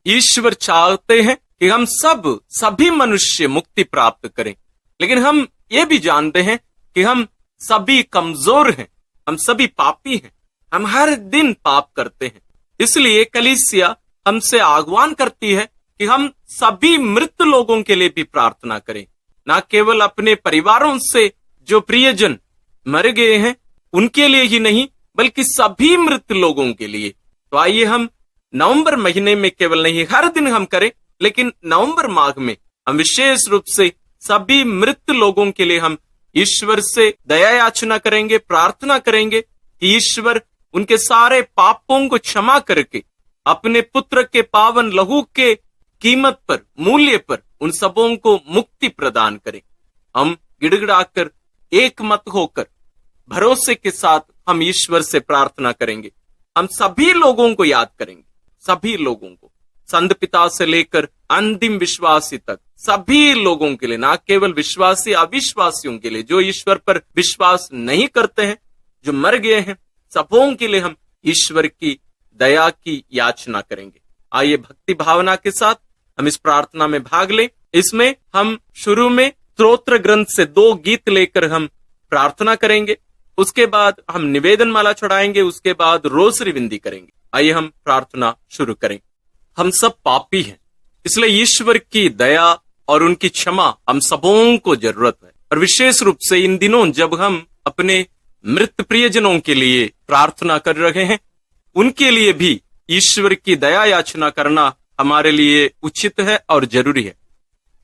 ईश्वर चाहते हैं कि हम सभी मनुष्य मुक्ति प्राप्त करें, लेकिन हम ये भी जानते हैं कि हम सभी कमजोर हैं, हम सभी पापी हैं, हम हर दिन पाप करते हैं। इसलिए कलीसिया हमसे आह्वान करती है कि हम सभी मृत लोगों के लिए भी प्रार्थना करें, न केवल अपने परिवारों से जो प्रियजन मर गए हैं उनके लिए ही नहीं, बल्कि सभी मृत लोगों के लिए। तो आइए हम नवंबर महीने में केवल नहीं, हर दिन हम करें, लेकिन नवंबर माह में हम विशेष रूप से सभी मृत लोगों के लिए हम ईश्वर से दया याचना करेंगे, प्रार्थना करेंगे कि ईश्वर उनके सारे पापों को क्षमा करके अपने पुत्र के पावन लहू के कीमत पर, मूल्य पर उन सबों को मुक्ति प्रदान करें। हम गिड़गिड़ाकर एक मत होकर भरोसे के साथ हम ईश्वर से प्रार्थना करेंगे। हम सभी लोगों को याद करेंगे, सभी लोगों को, संत पिता से लेकर अंतिम विश्वासी तक, सभी लोगों के लिए, ना केवल विश्वासी अविश्वासियों के लिए, जो ईश्वर पर विश्वास नहीं करते हैं, जो मर गए हैं, सबों के लिए हम ईश्वर की दया की याचना करेंगे। आइए भक्ति भावना के साथ हम इस प्रार्थना में भाग लें। इसमें हम शुरू में स्तोत्र ग्रंथ से 2 गीत लेकर हम प्रार्थना करेंगे, उसके बाद हम निवेदन माला चढ़ाएंगे, उसके बाद रोसरी विनती करेंगे। आइए हम प्रार्थना शुरू करें। हम सब पापी हैं, इसलिए ईश्वर की दया और उनकी क्षमा हम सबों को जरूरत है। और विशेष रूप से इन दिनों जब हम अपने मृत प्रियजनों के लिए प्रार्थना कर रहे हैं, उनके लिए भी ईश्वर की दया याचना करना हमारे लिए उचित है और जरूरी है।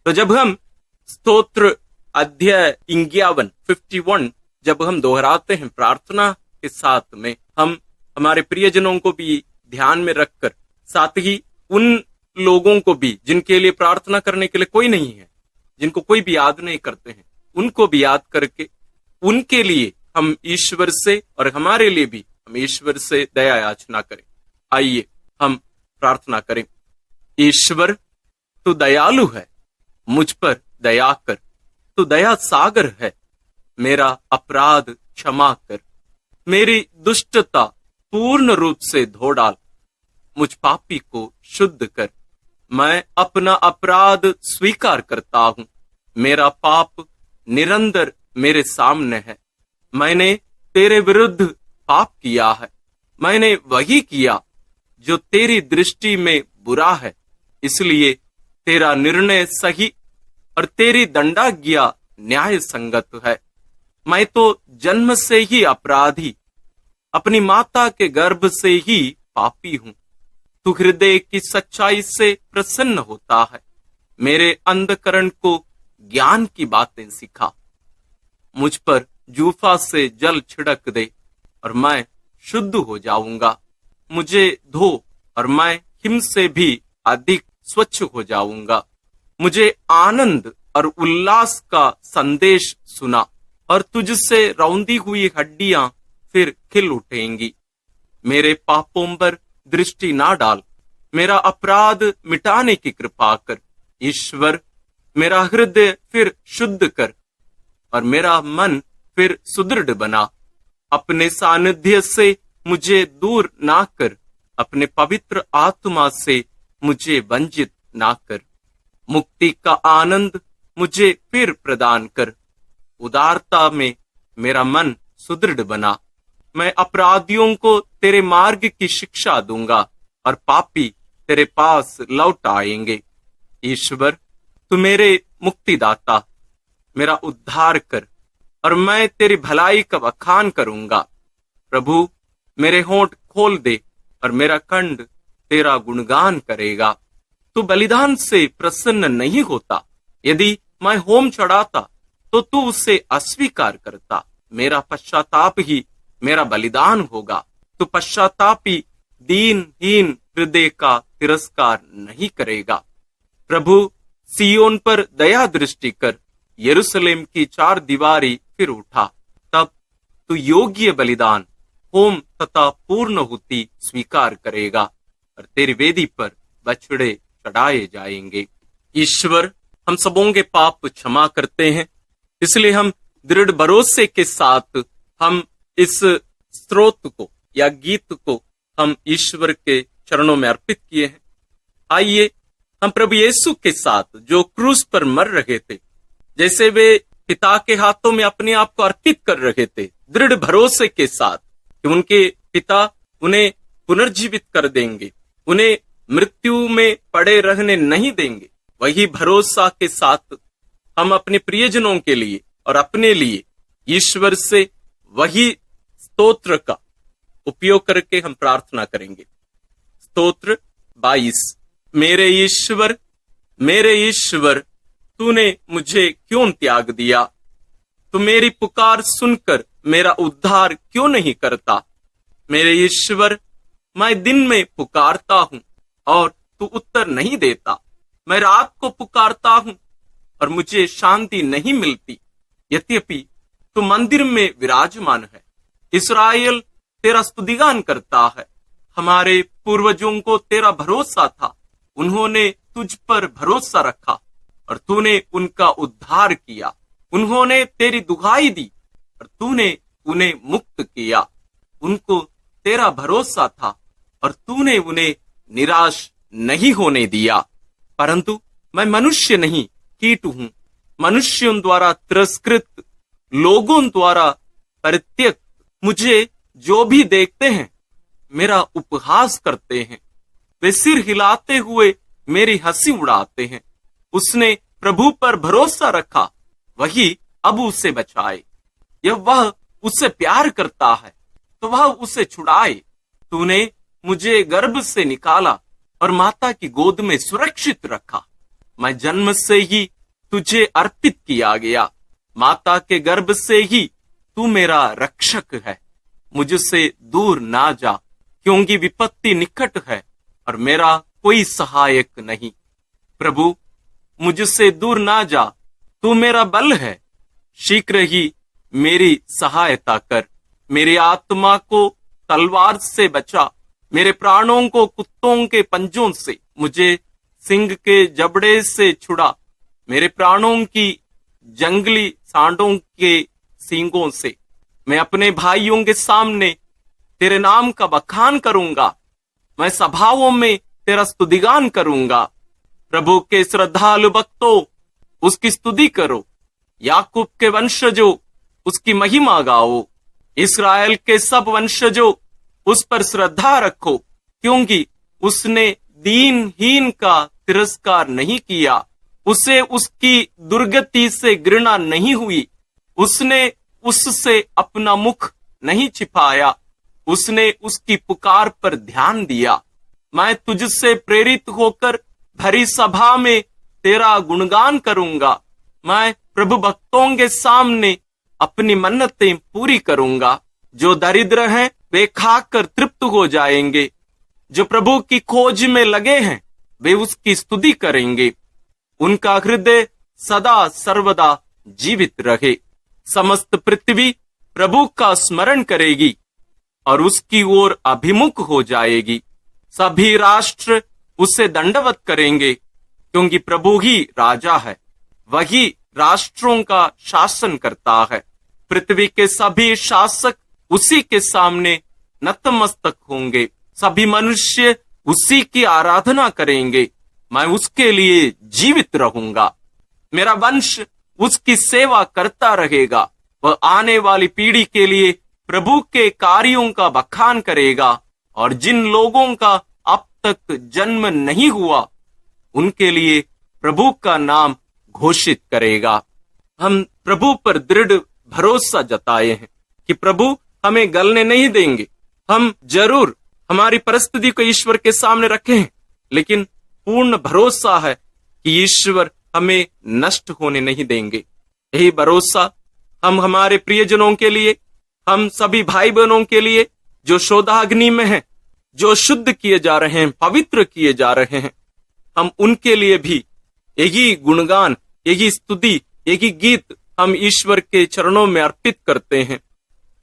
तो जब हम स्तोत्र अध्याय 51 जब हम दोहराते हैं प्रार्थना के साथ में, हम हमारे प्रियजनों को भी ध्यान में रखकर, साथ ही उन लोगों को भी जिनके लिए प्रार्थना करने के लिए कोई नहीं है, जिनको कोई भी याद नहीं करते हैं, उनको भी याद करके उनके लिए हम ईश्वर से और हमारे लिए भी हम ईश्वर से दया याचना करें। आइए हम प्रार्थना करें। ईश्वर, तू दयालु है, मुझ पर दया कर, तू दया सागर है, मेरा अपराध क्षमा कर, मेरी दुष्टता पूर्ण रूप से धो डाल, मुझ पापी को शुद्ध कर। मैं अपना अपराध स्वीकार करता हूं, मेरा पाप निरंतर मेरे सामने है। मैंने तेरे विरुद्ध पाप किया है, मैंने वही किया जो तेरी दृष्टि में बुरा है, इसलिए तेरा निर्णय सही और तेरी दंडाज्ञा न्याय संगत है। मैं तो जन्म से ही अपराधी, अपनी माता के गर्भ से ही पापी हूं। तू हृदय की सच्चाई से प्रसन्न होता है, मेरे अंधकरण को ज्ञान की बातें सिखा। मुझ पर जूफा से जल छिड़क दे और मैं शुद्ध हो जाऊंगा, मुझे धो और मैं हिम से भी अधिक स्वच्छ हो जाऊंगा। मुझे आनंद और उल्लास का संदेश सुना और तुझसे रौंदी हुई हड्डियां फिर खिल उठेंगी। मेरे पापों पर दृष्टि ना डाल, मेरा अपराध मिटाने की कृपा कर। ईश्वर, मेरा हृदय फिर शुद्ध कर और मेरा मन फिर सुदृढ़ बना। अपने सानिध्य से मुझे दूर ना कर, अपने पवित्र आत्मा से मुझे वंचित ना कर। मुक्ति का आनंद मुझे फिर प्रदान कर, उदारता में मेरा मन सुदृढ़ बना। मैं अपराधियों को तेरे मार्ग की शिक्षा दूंगा और पापी तेरे पास लौट आएंगे। ईश्वर, तू मेरे मुक्तिदाता, मेरा उद्धार कर और मैं तेरी भलाई का बखान करूंगा। प्रभु, मेरे होंठ खोल दे और मेरा कंठ तेरा गुणगान करेगा। तू बलिदान से प्रसन्न नहीं होता, यदि मैं होम चढ़ाता तो तू उसे अस्वीकार करता। मेरा पश्चाताप ही मेरा बलिदान होगा। तू पश्चातापी दीनहीन हृदय का तिरस्कार नहीं करेगा। प्रभु, सियोन पर दया दृष्टि कर, यरूशलेम की 4 दीवारी फिर उठा। तब तू योग्य बलिदान, होम तथा पूर्णाहुति स्वीकार करेगा और तेरी वेदी पर बछड़े चढ़ाए जाएंगे। ईश्वर, हम सबों के पाप क्षमा करते हैं, इसलिए हम दृढ़ भरोसे के साथ हम इस स्तोत्र को या गीत को हम ईश्वर के चरणों में अर्पित किए हैं। आइए हम प्रभु यीशु के साथ जो क्रूस पर मर रहे थे, जैसे वे पिता के हाथों में अपने आप को अर्पित कर रहे थे, दृढ़ भरोसे के साथ कि उनके पिता उन्हें पुनर्जीवित कर देंगे, उन्हें मृत्यु में पड़े रहने नहीं देंगे, वही भरोसा के साथ हम अपने प्रियजनों के लिए और अपने लिए ईश्वर से वही स्तोत्र का उपयोग करके हम प्रार्थना करेंगे। स्तोत्र 22। मेरे ईश्वर, तूने मुझे क्यों त्याग दिया? तू मेरी पुकार सुनकर मेरा उद्धार क्यों नहीं करता? मेरे ईश्वर, मैं दिन में पुकारता हूं और तू उत्तर नहीं देता। मैं रात को पुकारता हूं और मुझे शांति नहीं मिलती। यद्यपि तू मंदिर में विराजमान है, इस्राएल तेरा स्तुतिगान करता है। हमारे पूर्वजों को तेरा भरोसा था, उन्होंने तुझ पर भरोसा रखा और तूने उनका उद्धार किया। उन्होंने तेरी दुहाई दी और तूने उन्हें मुक्त किया। उनको तेरा भरोसा था और तूने उन्हें निराश नहीं होने दिया। परंतु मैं मनुष्य नहीं, कीट हूं, मनुष्यों द्वारा तिरस्कृत, लोगों द्वारा परित्यक्त। मुझे जो भी देखते हैं मेरा उपहास करते हैं, वे सिर हिलाते हुए मेरी हंसी उड़ाते हैं। उसने प्रभु पर भरोसा रखा, वही अब उसे बचाए। यह वह उससे प्यार करता है तो वह उसे छुड़ाए। तूने मुझे गर्भ से निकाला और माता की गोद में सुरक्षित रखा। मैं जन्म से ही तुझे अर्पित किया गया, माता के गर्भ से ही तू मेरा रक्षक है। मुझसे दूर ना जा, क्योंकि विपत्ति निकट है और मेरा कोई सहायक नहीं। प्रभु, मुझसे दूर ना जा, तू मेरा बल है। शीघ्र ही मेरी सहायता कर। मेरी आत्मा को तलवार से बचा, मेरे प्राणों को कुत्तों के पंजों से, मुझे सिंह के जबड़े से छुड़ा, मेरे प्राणों की जंगली सांडों के सींगों से। मैं अपने भाइयों के सामने तेरे नाम का बखान करूंगा, मैं सभाओं में तेरा स्तुतिगान करूंगा। प्रभु के श्रद्धालु भक्तों, उसकी स्तुति करो। याकूब के वंशजों, उसकी महिमा गाओ। इस्राएल के सब वंशजों, उस पर श्रद्धा रखो, क्योंकि उसने दीनहीन का तिरस्कार नहीं किया। उसे उसकी दुर्गति से घृणा नहीं हुई। उसने उससे अपना मुख नहीं छिपाया। उसने उसकी पुकार पर ध्यान दिया। मैं तुझसे प्रेरित होकर भरी सभा में तेरा गुणगान करूंगा। मैं प्रभु भक्तों के सामने अपनी मन्नतें पूरी करूंगा। जो दरिद्र हैं वे खाकर तृप्त हो जाएंगे। जो प्रभु की खोज में लगे हैं वे उसकी स्तुति करेंगे। उनका हृदय सदा सर्वदा जीवित रहे। समस्त पृथ्वी प्रभु का स्मरण करेगी और उसकी ओर अभिमुख हो जाएगी। सभी राष्ट्र उसे दंडवत करेंगे, क्योंकि प्रभु ही राजा है, वही राष्ट्रों का शासन करता है। पृथ्वी के सभी शासक उसी के सामने नतमस्तक होंगे। सभी मनुष्य उसी की आराधना करेंगे। मैं उसके लिए जीवित रहूंगा। मेरा वंश उसकी सेवा करता रहेगा। वह आने वाली पीढ़ी के लिए प्रभु के कार्यों का बखान करेगा और जिन लोगों का अब तक जन्म नहीं हुआ उनके लिए प्रभु का नाम घोषित करेगा। हम प्रभु पर दृढ़ भरोसा जताए हैं कि प्रभु हमें गलने नहीं देंगे। हम जरूर हमारी परिस्थिति को ईश्वर के सामने रखे हैं, लेकिन पूर्ण भरोसा है कि ईश्वर हमें नष्ट होने नहीं देंगे। यही भरोसा हम हमारे प्रियजनों के लिए, हम सभी भाई बहनों के लिए जो शोधाग्नि में हैं, जो शुद्ध किए जा रहे हैं, पवित्र किए जा रहे हैं, हम उनके लिए भी यही गुणगान, यही स्तुति, यही गीत हम ईश्वर के चरणों में अर्पित करते हैं।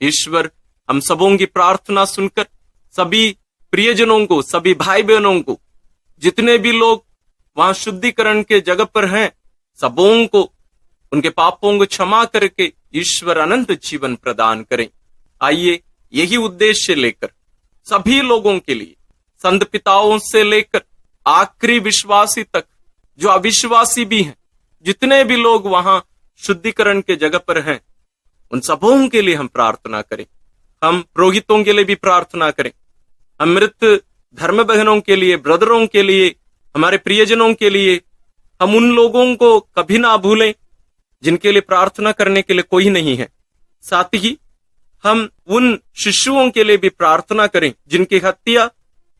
ईश्वर हम सबों की प्रार्थना सुनकर सभी प्रियजनों को, सभी भाई बहनों को, जितने भी लोग वहां शुद्धिकरण के जगह पर हैं, सबों को उनके पापों को क्षमा करके ईश्वर अनंत जीवन प्रदान करें। आइए यही उद्देश्य लेकर सभी लोगों के लिए, संत पिताओं से लेकर आखिरी विश्वासी तक, जो अविश्वासी भी हैं, जितने भी लोग वहां शुद्धिकरण के जगह पर हैं, उन सबों के लिए हम प्रार्थना करें। हम पुरोहितों के लिए भी प्रार्थना करें, हम मृत धर्म बहनों के लिए, ब्रदरों के लिए, हमारे प्रियजनों के लिए, हम उन लोगों को कभी ना भूलें जिनके लिए प्रार्थना करने के लिए कोई नहीं है। साथ ही हम उन शिशुओं के लिए भी प्रार्थना करें जिनकी हत्या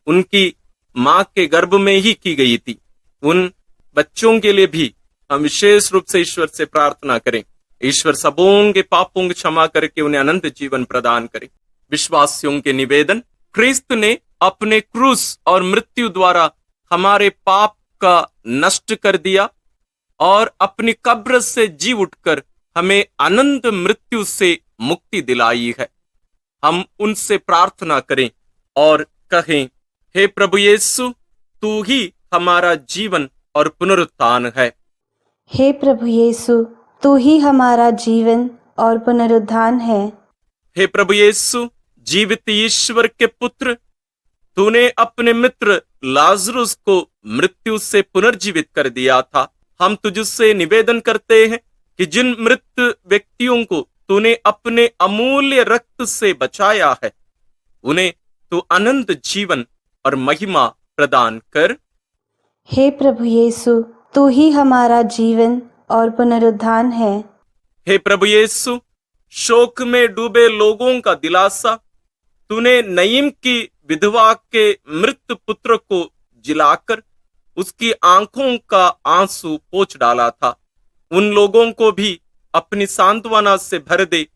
उनकी मां के गर्भ में ही की गई थी। उन बच्चों के लिए भी हम विशेष रूप से ईश्वर से प्रार्थना करें। ईश्वर सबों के पापों की क्षमा करके उन्हें अनंत जीवन प्रदान करे। विश्वासियों के निवेदन, क्रिस्त ने अपने क्रूस और मृत्यु द्वारा हमारे पाप का नष्ट कर दिया और अपनी कब्र से जी उठकर हमें अनंत मृत्यु से मुक्ति दिलाई है। हम उनसे प्रार्थना करें और कहें, हे प्रभु यीशु, तू ही हमारा जीवन और पुनरुत्थान है। हे प्रभु यीशु, तू ही हमारा जीवन और पुनरुत्थान है। हे प्रभु यीशु, जीवित ईश्वर के पुत्र, तूने अपने मित्र लाजरुस को मृत्यु से पुनर्जीवित कर दिया था। हम तुझसे निवेदन करते हैं कि जिन मृत व्यक्तियों को तूने अपने अमूल्य रक्त से बचाया है, उन्हें तू अनंत जीवन और महिमा प्रदान कर। हे प्रभु यीशु, तू ही हमारा जीवन और पुनरुत्थान है। हे प्रभु यीशु, शोक में डूबे लोगों का दिलासा, तूने नईम की विधवा के मृत पुत्र को जिलाकर उसकी आंखों का आंसू पोंछ डाला था। उन लोगों को भी अपनी सांत्वना से भर दे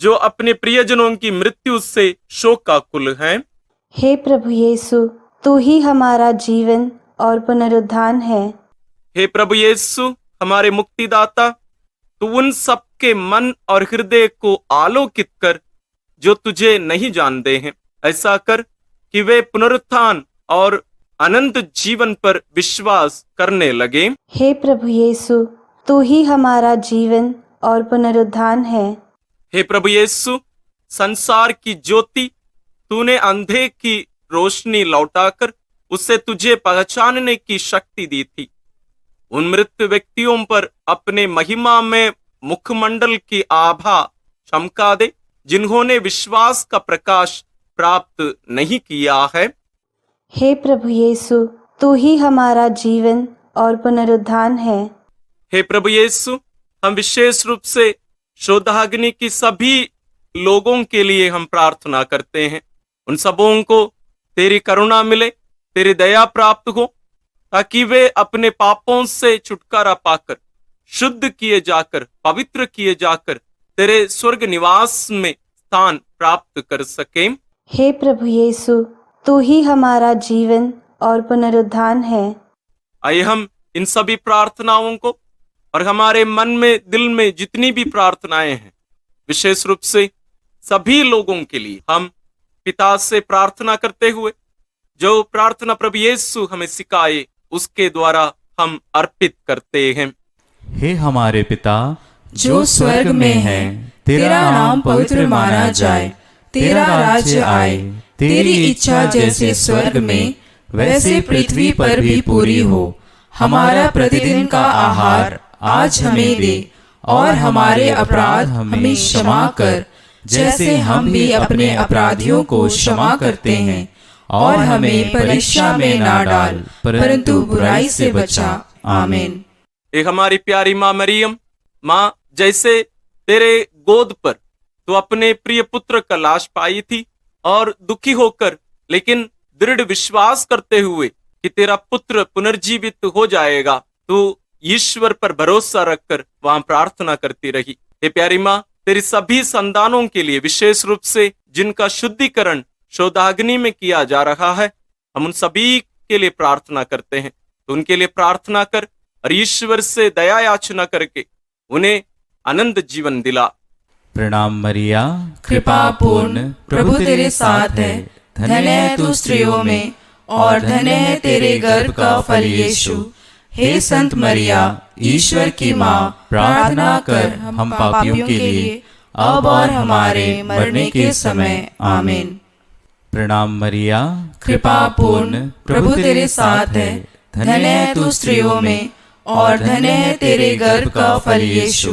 जो अपने प्रियजनों की मृत्यु से शोकाकुल हैं। हे प्रभु यीशु, तू ही हमारा जीवन और पुनरुत्थान है। हे प्रभु यीशु, हमारे मुक्तिदाता, तू उन सबके मन और हृदय को आलोकित कर जो तुझे नहीं जानते हैं। ऐसा कर कि वे पुनरुत्थान और अनंत जीवन पर विश्वास करने लगे। हे प्रभु यीशु, तू ही हमारा जीवन और पुनरुत्थान है। हे प्रभु यीशु, संसार की ज्योति, तूने अंधे की रोशनी लौटाकर उसे तुझे पहचानने की शक्ति दी थी। उन मृत व्यक्तियों पर अपने महिमा में मुखमंडल की आभा चमका दे जिन्होंने विश्वास का प्रकाश प्राप्त नहीं किया है। हे प्रभु यीशु, तू ही हमारा जीवन और पुनरुत्थान है। हे प्रभु यीशु, हम विशेष रूप से शोधाग्नि की सभी लोगों के लिए हम प्रार्थना करते हैं। उन सबों को तेरी करुणा मिले, तेरी दया प्राप्त हो, ताकि वे अपने पापों से छुटकारा पाकर, शुद्ध किए जाकर, पवित्र किए जाकर तेरे स्वर्ग निवास में स्थान प्राप्त कर सकें। हे प्रभु यीशु, तू ही हमारा जीवन और पुनरुत्थान है। आइए हम इन सभी प्रार्थनाओं को और हमारे मन में, दिल में जितनी भी प्रार्थनाएं हैं, विशेष रूप से सभी लोगों के लिए हम पिता से प्रार्थना करते हुए जो प्रार्थना प्रभु यीशु हमें सिखाए, उसके द्वारा हम अर्पित करते हैं। हे हमारे पिता जो स्वर्ग में है, तेरा नाम पवित्र माना जाए, तेरा राज्य आए, तेरी इच्छा जैसे स्वर्ग में वैसे पृथ्वी पर भी पूरी हो। हमारा प्रतिदिन का आहार आज हमें दे और हमारे अपराध हमें क्षमा कर, जैसे हम भी अपने अपराधियों को क्षमा करते हैं, और हमें परीक्षा में ना डाल, परंतु बुराई से बचा। आमीन। एक हमारी प्यारी माँ मरियम, माँ, जैसे तेरे गोद पर तो अपने प्रिय पुत्र का लाश पाई थी और दुखी होकर लेकिन दृढ़ विश्वास करते हुए कि तेरा पुत्र पुनर्जीवित हो जाएगा, तू ईश्वर पर भरोसा रखकर वहां प्रार्थना करती रही। हे प्यारी माँ, तेरी सभी संतानों के लिए, विशेष रूप से जिनका शुद्धिकरण शोधाग्नि में किया जा रहा है, हम उन सभी के लिए प्रार्थना करते हैं। तो उनके लिए प्रार्थना कर और ईश्वर से दया याचना करके उन्हें अनंत जीवन दिला। प्रणाम मरिया, कृपा पूर्ण, प्रभु तेरे साथ है, धन्य है तू स्त्रियों में और धन्य है तेरे गर्भ का फल यीशु। हे संत मरिया, ईश्वर की माँ, प्रार्थना कर हम पापियों के लिए अब और हमारे मरने के समय। आमीन। प्रणाम मरिया, कृपा पूर्ण, प्रभु तेरे साथ है, धन्य है तू स्त्रियों में और धन्य है तेरे गर्भ का फल यीशु।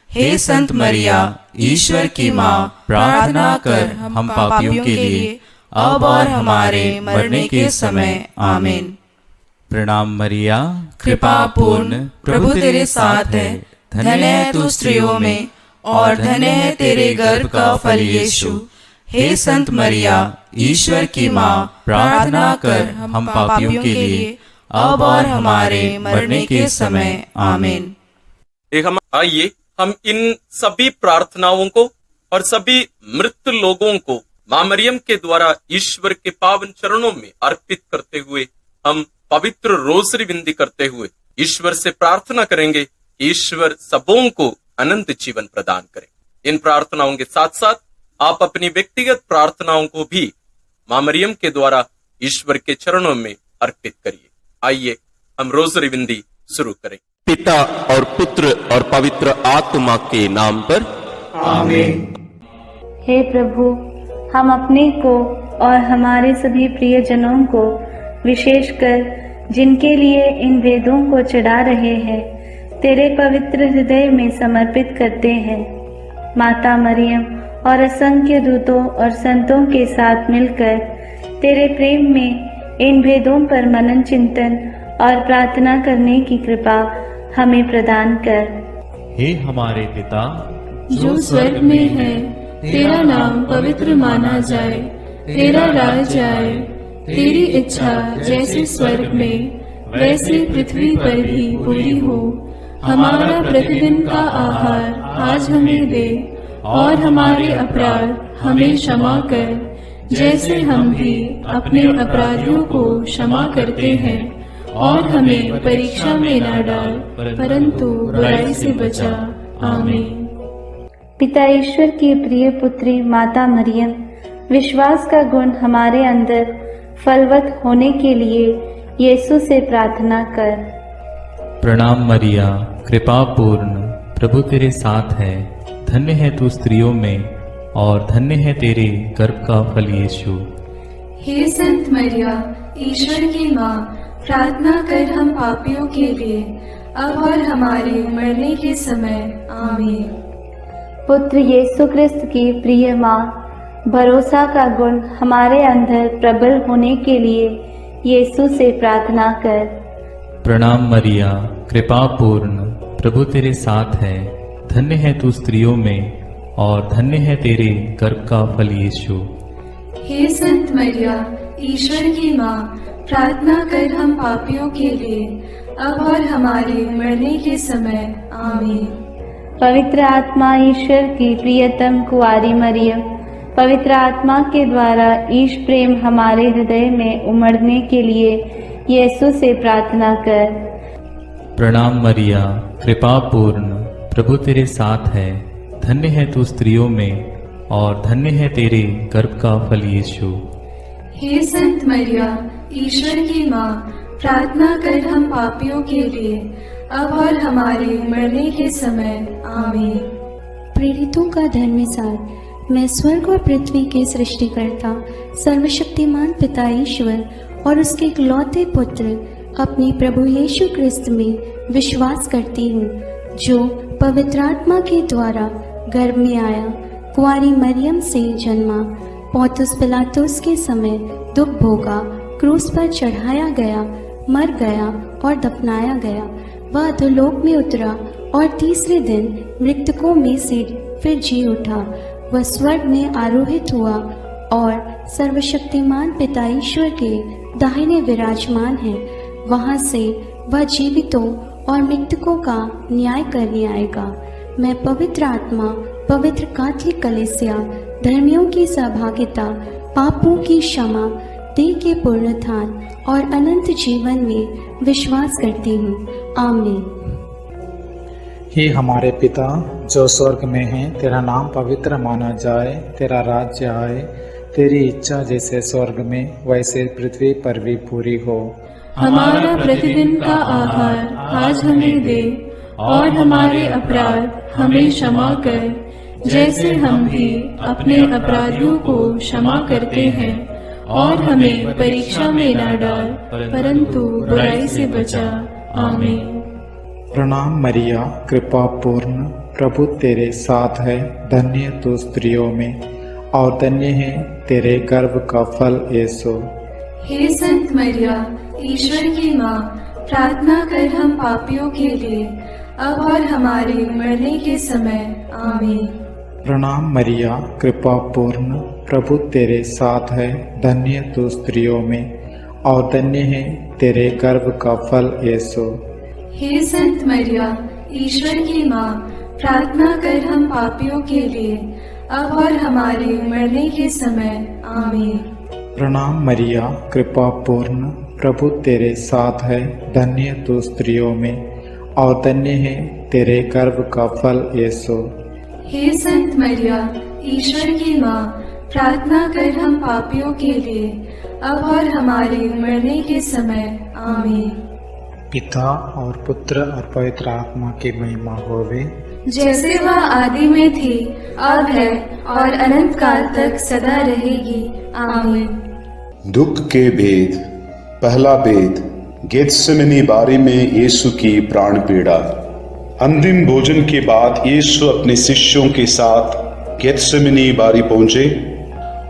हे संत मरिया, ईश्वर की माँ, प्रार्थना कर हम पापियों के लिए अब और हमारे मरने के समय। आमीन। प्रणाम मरिया, कृपा पूर्ण, प्रभु तेरे साथ है। धन्य है तू स्त्रियों में और धन्य है तेरे गर्भ का फल यीशु। हे संत मरिया, ईश्वर की माँ, प्रार्थना कर हम पापियों के लिए अब और हमारे मरने के समय। आमीन। आइए हम इन सभी प्रार्थनाओं को और सभी मृत लोगों को मां मरियम के द्वारा ईश्वर के पावन चरणों में अर्पित करते हुए हम पवित्र रोसरी विनती करते हुए ईश्वर से प्रार्थना करेंगे कि ईश्वर सबों को अनंत जीवन प्रदान करें। इन प्रार्थनाओं के साथ साथ आप अपनी व्यक्तिगत प्रार्थनाओं को भी मां मरियम के द्वारा ईश्वर के चरणों में अर्पित करिए। आइए हम रोसरी विनती शुरू करें। पिता और पुत्र और पवित्र आत्मा के नाम पर आमीन। हे प्रभु, हम अपने को और हमारे सभी प्रियजनों को, विशेषकर जिनके लिए इन वेदों को चढ़ा रहे हैं, तेरे पवित्र हृदय में समर्पित करते हैं। माता मरियम और असंख्य दूतों और संतों के साथ मिलकर तेरे प्रेम में इन भेदों पर मनन चिंतन और प्रार्थना करने की कृपा हमें प्रदान कर। हे हमारे पिता जो स्वर्ग में है, तेरा नाम पवित्र माना जाए, तेरा राज्य आए, तेरी इच्छा जैसे स्वर्ग में वैसे पृथ्वी पर भी पूरी हो। हमारा प्रतिदिन का आहार आज हमें दे और हमारे अपराध हमें क्षमा कर, जैसे हम भी अपने अपराधियों को क्षमा करते हैं, और हमें परीक्षा में न डाल परंतु बुराई से बचा। आमीन। पिता ईश्वर की प्रिय पुत्री माता मरियम, विश्वास का गुण हमारे अंदर फलवत होने के लिए यीशु से प्रार्थना कर। प्रणाम मरिया, कृपा पूर्ण, प्रभु तेरे साथ है। धन्य है तू स्त्रियों में और धन्य है तेरे गर्भ का फल यीशु। हे संत मरिया, ईश्वर की माँ, प्रार्थना कर हम पापियों के लिए अब और हमारे मरने के समय। आमीन। पुत्र यीशु क्रिस्त की प्रिय माँ, भरोसा का गुण हमारे अंदर प्रबल होने के लिए यीशु से प्रार्थना कर। प्रणाम मरिया, कृपा पूर्ण, प्रभु तेरे साथ है। धन्य है तू स्त्रियों में और धन्य है तेरे गर्भ का फल यीशु। हे संत मरिया, ईश्वर की माँ, प्रार्थना कर हम पापियों के लिए अब और हमारे मरने के समय। आमीन। पवित्र आत्मा ईश्वर की प्रियतम कुंवारी मरियम, पवित्र आत्मा के द्वारा ईश प्रेम हमारे हृदय में उमड़ने के लिए यीशु से प्रार्थना कर। प्रणाम मरिया, कृपा पूर्ण, प्रभु तेरे साथ है। धन्य है तू स्त्रियों में और धन्य है तेरे गर्भ का फल यीशु। हे संत मरिया, ईश्वर की माँ, प्रार्थना कर हम पापियों के लिए अब और हमारे मरने के समय। आमीन। प्रेरितों का धर्मसार, मैं स्वर्ग और पृथ्वी के सृष्टिकर्ता सर्वशक्तिमान पिता ईश्वर और उसके इकलौते पुत्र अपने प्रभु यीशु क्रिस्त में विश्वास करती हूँ, जो पवित्र आत्मा के द्वारा गर्भ में आया, कुंवारी मरियम से जन्मा, पौंतुस पिलातुस के समय दुख भोगा, क्रूस पर चढ़ाया गया, मर गया और दफनाया गया। वह अधोलोक में उतरा और तीसरे दिन मृतकों में से फिर जी उठा। वह स्वर्ग में आरोहित हुआ और सर्वशक्तिमान पिता ईश्वर के दाहिने विराजमान है। वहां से वह जीवितों और मृतकों का न्याय करने आएगा। मैं पवित्र आत्मा, पवित्र कैथोलिक कलीसिया, धर्मियों की सहभागिता, पापों की क्षमा, देह के पुनरुत्थान और अनंत जीवन में विश्वास करती हूँ। आमीन। हे हमारे पिता जो स्वर्ग में है, तेरा नाम पवित्र माना जाए, तेरा राज्य आए, तेरी इच्छा जैसे स्वर्ग में वैसे पृथ्वी पर भी पूरी हो। हमारा प्रतिदिन का आहार आज हमें दे और हमारे अपराध हमें क्षमा कर, जैसे हम भी अपने अपराधियों को क्षमा करते हैं, और हमें परीक्षा में न डाल, परंतु बुराई से बचा। आमीन। प्रणाम मरिया, कृपा पूर्ण, प्रभु तेरे साथ है। धन्य तू स्त्रियों में और धन्य है तेरे गर्भ का फल यीशु। हे संत मरिया, ईश्वर की माँ, प्रार्थना कर हम पापियों के लिए, अब और हमारे मरने के समय। आमीन। प्रणाम मरिया, कृपा पूर्ण, प्रभु तेरे साथ है। धन्य तू स्त्रियों में और धन्य है तेरे गर्भ का फल यीशु। हे संत मरिया, ईश्वर की माँ, प्रार्थना कर हम पापियों के लिए, अब और हमारे मरने के समय। आमीन। प्रणाम मरिया, कृपा पूर्ण, प्रभु तेरे साथ है। धन्य तू स्त्रियों में और धन्य है तेरे गर्भ का फल यीशु। हे संत मरिया, ईश्वर की माँ, प्रार्थना कर हम पापियों के लिए, अब और हमारे मरने के समय। आमीन। पिता और पुत्र और पवित्र आत्मा की महिमा होवे, जैसे वह आदि में थी, अब है और अनंत काल तक सदा रहेगी। आमीन। दुख के भेद। पहला भेद, गेत्सेमनी बारी में यीशु की प्राण पीड़ा। अंतिम भोजन के बाद यीशु अपने शिष्यों के साथ गेत्सेमनी बारी पहुंचे।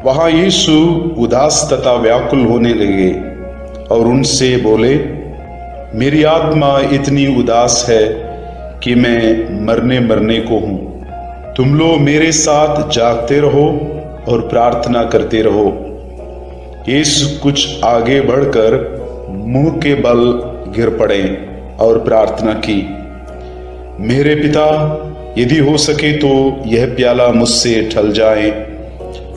वहां यीशु उदास तथा व्याकुल होने लगे और उनसे बोले, मेरी आत्मा इतनी उदास है कि मैं मरने को हूं। तुम लोग मेरे साथ जागते रहो और प्रार्थना करते रहो। यीशु कुछ आगे बढ़कर मुंह के बल गिर पड़े और प्रार्थना की, मेरे पिता, यदि हो सके तो यह प्याला मुझसे टल जाए,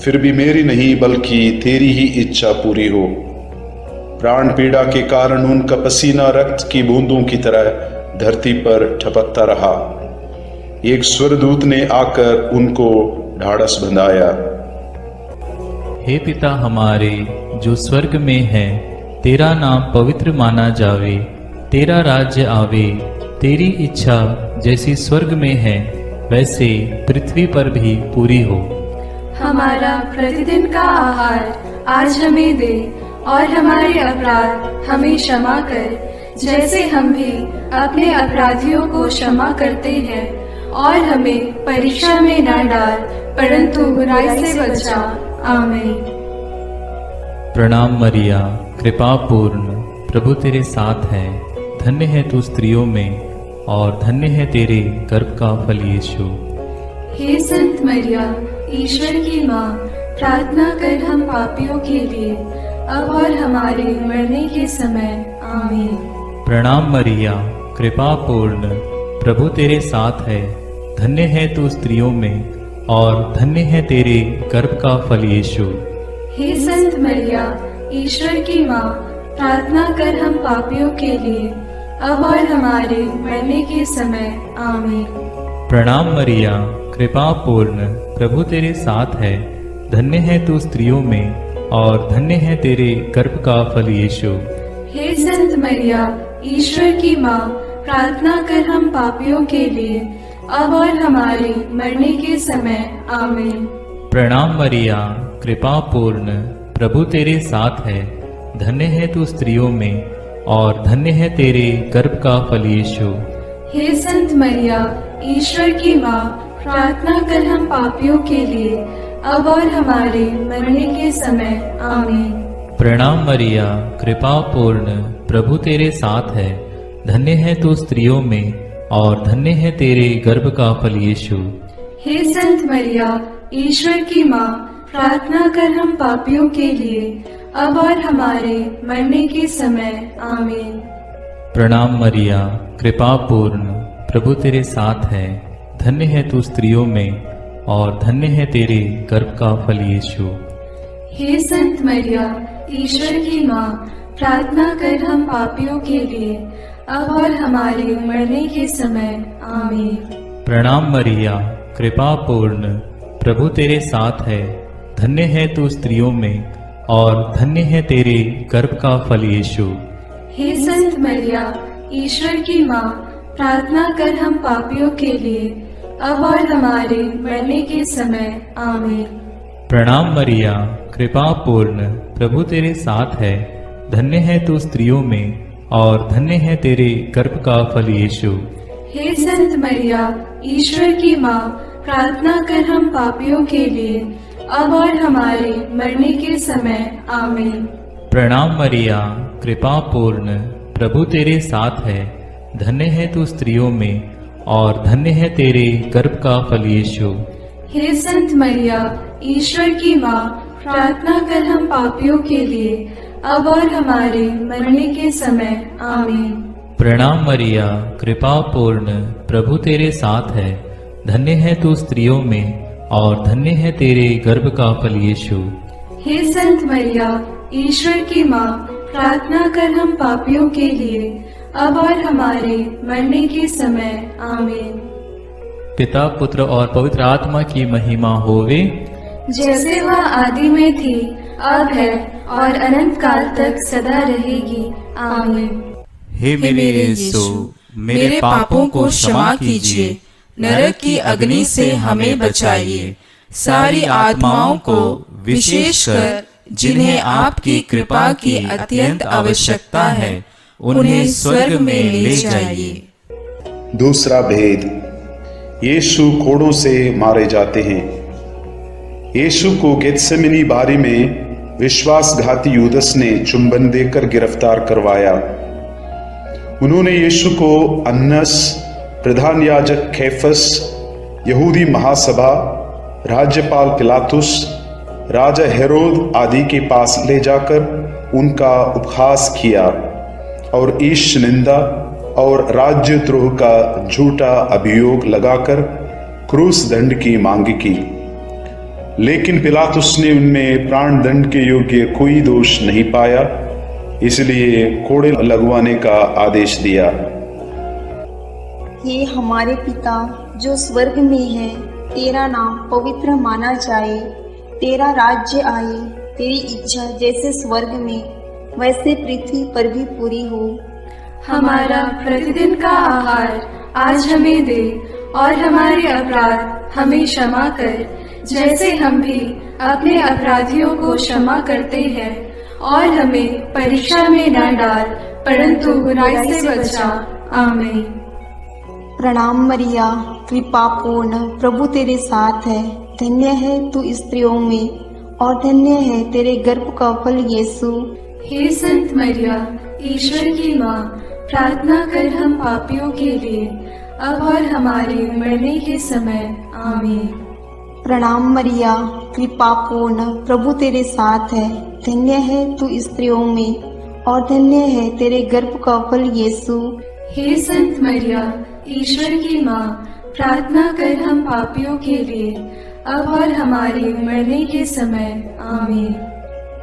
फिर भी मेरी नहीं बल्कि तेरी ही इच्छा पूरी हो। प्राण पीड़ा के कारण उनका पसीना रक्त की बूंदों की तरह धरती पर टपकता रहा। एक स्वर्गदूत ने आकर उनको ढाढ़स बंधाया। हे पिता हमारे जो स्वर्ग में है, तेरा नाम पवित्र माना जावे, तेरा राज्य आवे, तेरी इच्छा जैसी स्वर्ग में है वैसे पृथ्वी पर भी पूरी हो। हमारा प्रतिदिन का आहार आज हमें दे, और हमारे अपराध हमें क्षमा कर, जैसे हम भी अपने अपराधियों को क्षमा करते हैं, और हमें परीक्षा में न डाल, परंतु बुराई से बचा। आमीन। प्रणाम मरिया, कृपा पूर्ण, प्रभु तेरे साथ है। धन्य है तू स्त्रियों में और धन्य है तेरे गर्भ का फल यीशु। हे संत मरिया, ईश्वर की माँ, प्रार्थना कर हम पापियों के लिए, अब और हमारे मरने के समय। आमीन। प्रणाम मरिया, कृपा पूर्ण, प्रभु तेरे साथ है। धन्य है तू स्त्रियों में और धन्य है तेरे गर्भ का फल यीशु। हे संत मरिया, ईश्वर की माँ, प्रार्थना कर हम पापियों के लिए, अब और हमारे मरने के समय। आमीन। प्रणाम मरिया, कृपा पूर्ण, प्रभु तेरे साथ है। धन्य है तू स्त्रियों में और धन्य है तेरे गर्भ का फल यीशु। हे संत मरिया, ईश्वर की माँ, प्रार्थना कर हम पापियों के लिए, अब और हमारे मरने के समय। आमीन। प्रणाम मरिया, कृपा पूर्ण, प्रभु तेरे साथ है। धन्य है तू स्त्रियों में और धन्य है तेरे गर्भ का फल यीशु। हे संत मरिया, ईश्वर की माँ, प्रार्थना कर हम पापियों के लिए, अब और हमारे मरने के समय। आमीन। प्रणाम मरिया, कृपा पूर्ण, प्रभु तेरे साथ है। धन्य है तू स्त्रियों में और धन्य है तेरे गर्भ का फल यीशु। हे संत मरिया, ईश्वर की माँ, प्रार्थना कर हम पापियों के लिए, अब और हमारे मरने के समय। आमीन। प्रणाम मरिया, कृपा पूर्ण, प्रभु तेरे साथ है। धन्य है तू स्त्रियों में और धन्य है तेरे गर्भ का फल यीशु। हे संत मरिया, ईश्वर की माँ, प्रार्थना कर हम पापियों के लिए, अब और हमारे मरने के समय। आमीन। प्रणाम मरिया, कृपा पूर्ण, प्रभु तेरे साथ है। धन्य है तू स्त्रियों में और धन्य है तेरे गर्भ का फल यीशु। हे संत मरिया, ईश्वर की माँ, प्रार्थना कर हम पापियों के लिए, अब और हमारे मरने के समय। आमीन। प्रणाम मरिया, कृपा पूर्ण, प्रभु तेरे साथ है। धन्य है तू स्त्रियों में और धन्य है तेरे गर्भ का फल यीशु। हे संत मरिया, ईश्वर की माँ, प्रार्थना कर हम पापियों के लिए, अब और हमारे मरने के समय। आमीन। प्रणाम मरिया, कृपा पूर्ण, प्रभु तेरे साथ है। धन्य है तू स्त्रियों में और धन्य है तेरे गर्भ का फल यीशु। हे संत मरिया, ईश्वर की माँ, प्रार्थना कर हम पापियों के लिए, अब और हमारे मरने के समय। आमीन। प्रणाम मरिया, कृपा पूर्ण, प्रभु तेरे साथ है। धन्य है तू स्त्रियों में और धन्य है तेरे गर्भ का फल यीशु। हे संत मरिया, ईश्वर की माँ, प्रार्थना कर हम पापियों के लिए, अब और हमारे मरने के समय। आमीन। पिता, पुत्र और पवित्र आत्मा की महिमा होवे, जैसे वह आदि में थी, अब है और अनंत काल तक सदा रहेगी। आमीन। हे मेरे यीशु, मेरे पापों को क्षमा कीजिए, नरक की अग्नि से हमें बचाइए, सारी आत्माओं को, विशेषकर जिन्हें आपकी कृपा की अत्यंत आवश्यकता है, उन्हें स्वर्ग में ले जाइए। दूसरा भेद, यीशु कोड़ों से मारे जाते हैं। यीशु को गेत्सेमनी बारी में विश्वासघाती यूदस ने चुंबन देकर गिरफ्तार करवाया। उन्होंने यीशु को अन्नस, प्रधान याजक कैफस, यहूदी महासभा, राज्यपाल पिलातुस, राजा हेरोद आदि के पास ले जाकर उनका उपहास किया और ईश निंदा और राज्यद्रोह का झूठा अभियोग लगाकर क्रूस दंड की मांग की। लेकिन पिलातुस ने उनमें प्राण दंड के योग्य कोई दोष नहीं पाया, इसलिए कोड़े लगवाने का आदेश दिया। हे हमारे पिता जो स्वर्ग में है, तेरा नाम पवित्र माना जाए, तेरा राज्य आए, तेरी इच्छा जैसे स्वर्ग में वैसे पृथ्वी पर भी पूरी हो। हमारा प्रतिदिन का आहार आज हमें दे, और हमारे अपराध हमें क्षमा कर, जैसे हम भी अपने अपराधियों को क्षमा करते हैं, और हमें परीक्षा में न डाल, परंतु बुराई से बचा। आमीन। प्रणाम मरिया, कृपा पूर्ण, प्रभु तेरे साथ है। धन्य है तू स्त्रियों में और धन्य है तेरे गर्भ का फल यीशु। हे संत मरिया, ईश्वर की माँ, प्रार्थना कर हम पापियों के लिए, अब और हमारे मरने के समय। आमीन। प्रणाम मरिया, कृपा पूर्ण, प्रभु तेरे साथ है। धन्य है तू स्त्रियों में और धन्य है तेरे गर्भ का फल यीशु। हे संत मरिया, ईश्वर की माँ, प्रार्थना कर हम पापियों के लिए, अब और हमारे मरने के समय। आमीन।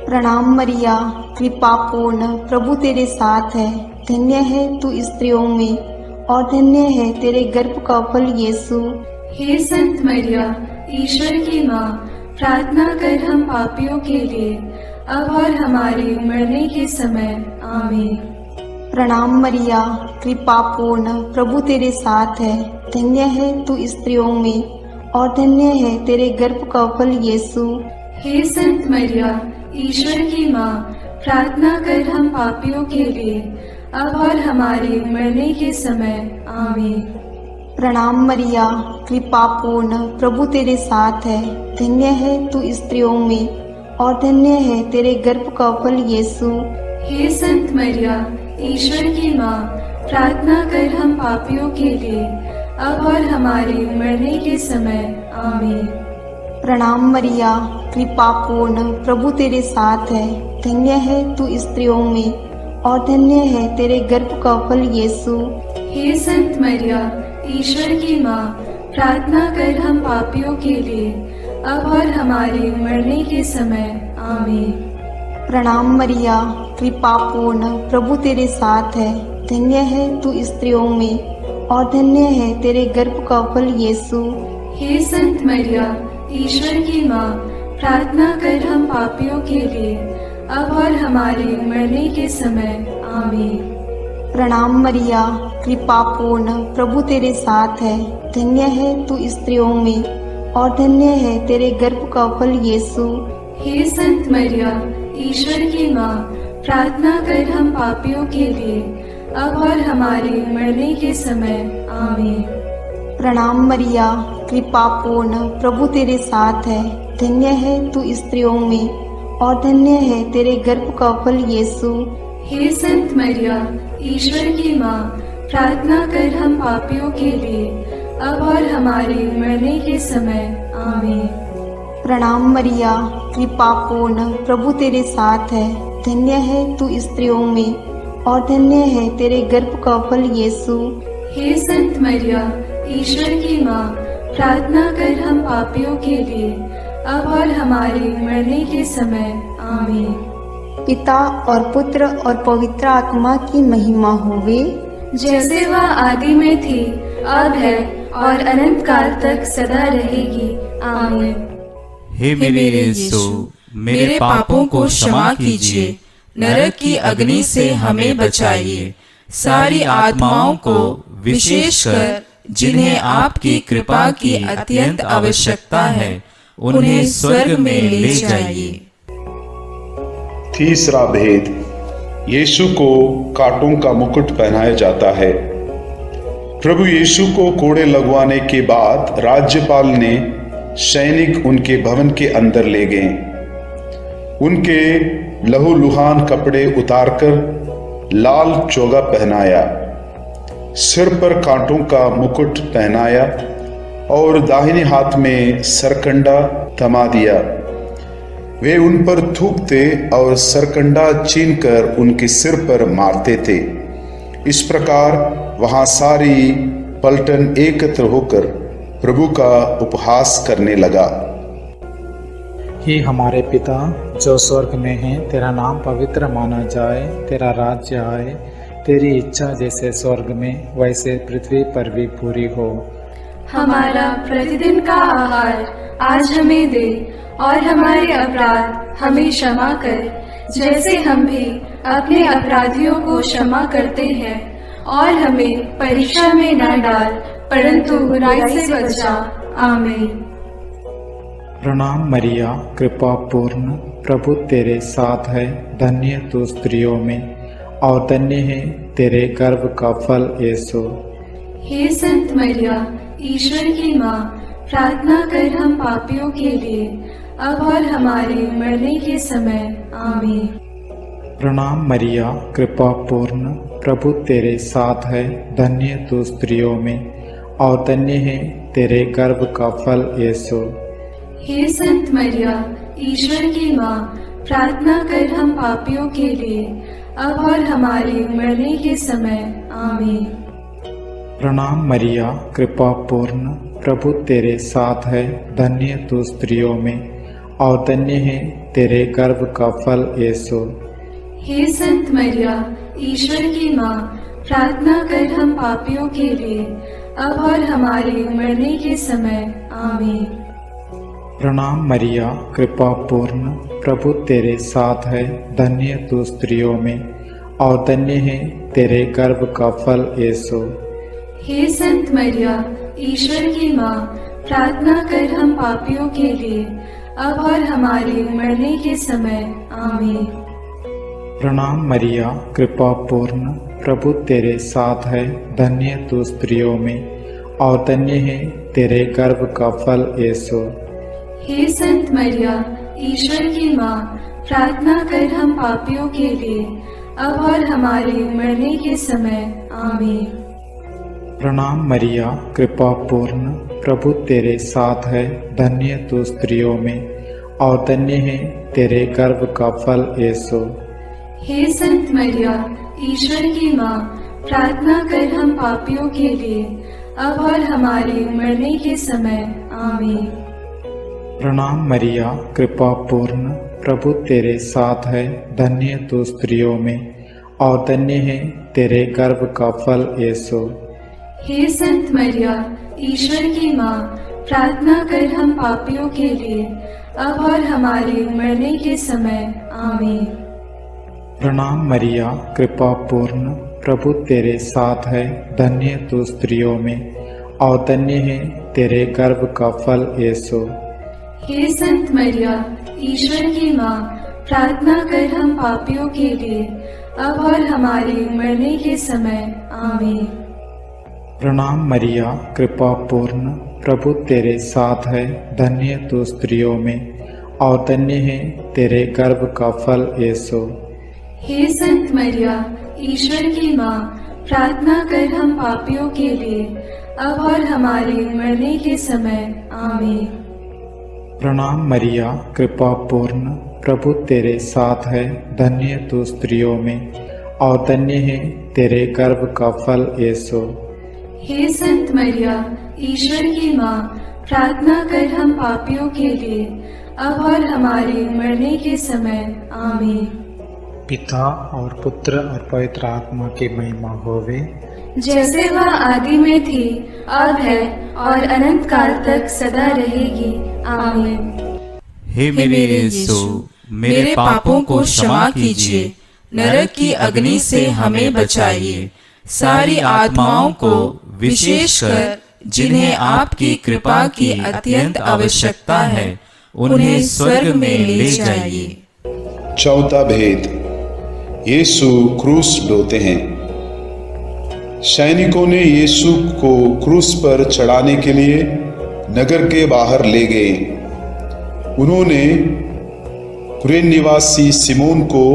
प्रणाम मरिया, कृपा पूर्ण, प्रभु तेरे साथ है। धन्य है तू स्त्रियों में और धन्य है तेरे गर्भ का फल यीशु। हे संत मरिया, ईश्वर की माँ, प्रार्थना कर हम पापियों के लिए, अब और हमारे मरने के समय। आमीन। प्रणाम मरिया, कृपा पूर्ण, प्रभु तेरे साथ है। धन्य है तू स्त्रियों में और धन्य है तेरे गर्भ का फल यीशु। हे संत मरिया, ईश्वर की माँ, प्रार्थना कर हम पापियों के लिए, अब और हमारे मरने के समय। आमीन। प्रणाम मरिया, कृपा पूर्ण, प्रभु तेरे साथ है। धन्य है तू स्त्रियों में और धन्य है तेरे गर्भ का फल यीशु। हे संत मरिया, ईश्वर की माँ, प्रार्थना कर हम पापियों के लिए, अब और हमारे मरने के समय। आमीन। प्रणाम मरिया, कृपा पूर्ण, प्रभु तेरे साथ है। धन्य है तू स्त्रियों में और धन्य है तेरे गर्भ का फल यीशु। हे संत मरिया, ईश्वर की माँ, प्रार्थना कर हम पापियों के लिए, अब और हमारे मरने के समय। आमीन। प्रणाम मरिया, कृपा पूर्ण, प्रभु तेरे साथ है। धन्य है तू स्त्रियों में और धन्य है तेरे गर्भ का फल यीशु। हे संत मरिया, ईश्वर की माँ, प्रार्थना कर हम पापियों के लिए, अब और हमारे मरने के समय। आमीन। प्रणाम मरिया, कृपा पूर्ण, प्रभु तेरे साथ है। धन्य है तू स्त्रियों में और धन्य है तेरे गर्भ का फल यीशु। हे संत मरिया, ईश्वर की माँ, प्रार्थना कर हम पापियों के लिए, अब और हमारे मरने के समय। आमीन। प्रणाम मरिया, कृपा पूर्ण, प्रभु तेरे साथ है। धन्य है तू स्त्रियों में और धन्य है तेरे गर्भ का फल यीशु। हे संत मरिया, ईश्वर की माँ, प्रार्थना कर हम पापियों के लिए, अब और हमारे मरने के समय। आमीन। प्रणाम मरिया, कृपा पूर्ण, प्रभु तेरे साथ है। धन्य है तू स्त्रियों में और धन्य है तेरे गर्भ का फल यीशु। हे संत मरिया, ईश्वर की माँ, प्रार्थना कर हम पापियों के लिए, अब और हमारे मरने के समय। आमीन। पिता और पुत्र और पवित्र आत्मा की महिमा होवे, जैसे वह आदि में थी, अब है और अनंत काल तक सदा रहेगी। आमीन। हे मेरे यीशु, मेरे पापों को क्षमा कीजिए, नरक की अग्नि से हमें बचाइए, सारी आत्माओं को विशेषकर जिन्हें आपकी कृपा की अत्यंत आवश्यकता है, उन्हें स्वर्ग में ले जाइए। तीसरा भेद, यीशु को कांटों का मुकुट पहनाया जाता है। प्रभु यीशु को कोड़े लगवाने के बाद राज्यपाल ने सैनिक उनके भवन के अंदर ले गए। उनके लहूलुहान कपड़े उतारकर लाल चोगा पहनाया, सिर पर कांटों का मुकुट पहनाया और दाहिने हाथ में सरकंडा थमा दिया। वे उन पर थूकते और सरकंडा छीनकर उनके सिर पर मारते थे। इस प्रकार वहां सारी पलटन एकत्र होकर प्रभु का उपहास करने लगा। हे हमारे पिता जो स्वर्ग में है, तेरा नाम पवित्र माना जाए, तेरा राज्य आए, तेरी इच्छा जैसे स्वर्ग में वैसे पृथ्वी पर भी पूरी हो। हमारा प्रतिदिन का आहार आज हमें दे और हमारे अपराध हमें क्षमा कर, जैसे हम भी अपने अपराधियों को क्षमा करते हैं, और हमें परीक्षा में न डाल, परंतु बुराई से बचा। आमीन। प्रणाम मरिया, कृपा पूर्ण, प्रभु तेरे साथ है। धन्य तू स्त्रियों में और धन्य है तेरे गर्भ का फल यीशु। हे संत मरिया, ईश्वर की माँ, प्रार्थना कर हम पापियों के लिए, अब और हमारे मरने के समय। आमीन। प्रणाम मरिया, कृपा पूर्ण, प्रभु तेरे साथ है। धन्य तू स्त्रियों में और धन्य है तेरे गर्भ का फल यीशु। हे संत मरिया, ईश्वर की माँ, प्रार्थना कर हम पापियों के लिए, अब और हमारे मरने के समय। आमीन। प्रणाम मरिया, कृपा पूर्ण, प्रभु तेरे साथ है। धन्य तू स्त्रियों में और धन्य है तेरे गर्भ का फल यीशु। हे संत मरिया, ईश्वर की माँ, प्रार्थना कर हम पापियों के लिए, अब और हमारे मरने के समय। आमीन। प्रणाम मरिया, कृपा पूर्ण, प्रभु तेरे साथ है। धन्य तू स्त्रियों में और धन्य है तेरे गर्भ का फल यीशु। हे संत मरिया, ईश्वर की माँ, प्रार्थना कर हम पापियों के लिए, अब और हमारे मरने के समय। आमीन। प्रणाम मरिया, कृपा पूर्ण, प्रभु तेरे साथ है। धन्य तू स्त्रियों में और धन्य है तेरे गर्भ का फल यीशु। हे संत मरिया, ईश्वर की माँ, प्रार्थना कर हम पापियों के लिए, अब और हमारे मरने के समय। आमीन। प्रणाम मरिया, कृपा पूर्ण, प्रभु तेरे साथ है। धन्य तू स्त्रियों में और धन्य है तेरे गर्भ का फल यीशु। हे संत मरिया, ईश्वर की माँ, प्रार्थना कर हम पापियों के लिए, अब और हमारे मरने के समय। आमीन। प्रणाम मरिया, कृपा पूर्ण, प्रभु तेरे साथ है। धन्य तू स्त्रियों में और धन्य है तेरे गर्भ का फल यीशु। हे संत मरिया, ईश्वर की माँ, प्रार्थना कर हम पापियों के लिए, अब और हमारे मरने के समय। आमीन। प्रणाम मरिया, कृपा पूर्ण, प्रभु तेरे साथ है। धन्य तू स्त्रियों में और धन्य है तेरे गर्भ का फल यीशु। हे संत मरिया, ईश्वर की माँ, प्रार्थना कर हम पापियों के लिए अब और हमारे मरने के समय आमीन। प्रणाम मरिया, कृपा पूर्ण, प्रभु तेरे साथ है। धन्य तू स्त्रियों में और धन्य है तेरे गर्भ का फल यीशु। हे संत मरिया, ईश्वर की माँ, प्रार्थना कर हम पापियों के लिए अब और हमारे मरने के समय आमीन। प्रणाम मरिया, कृपा पूर्ण, प्रभु तेरे साथ है। धन्य तू स्त्रियों में और धन्य है तेरे गर्भ का फल यीशु। हे संत मरिया, ईश्वर की माँ, प्रार्थना कर हम पापियों के लिए अब और हमारे मरने के समय आमीन। पिता और पुत्र और पवित्र आत्मा की महिमा होवे, जैसे वह आदि में थी, अब है और अनंत काल तक सदा रहेगी आमीन। हे मेरे यीशु, मेरे पापों को क्षमा कीजिए, नरक की अग्नि से हमें बचाइए, सारी आत्माओं को विशेषकर जिन्हें आपकी कृपा की अत्यंत आवश्यकता है उन्हें स्वर्ग में ले जाइए। चौथा भेद, यीशु क्रूस ढोते हैं। सैनिकों ने यीशु को क्रूस पर चढ़ाने के लिए नगर के बाहर ले गए। उन्होंने कुरेन निवासी सिमोन को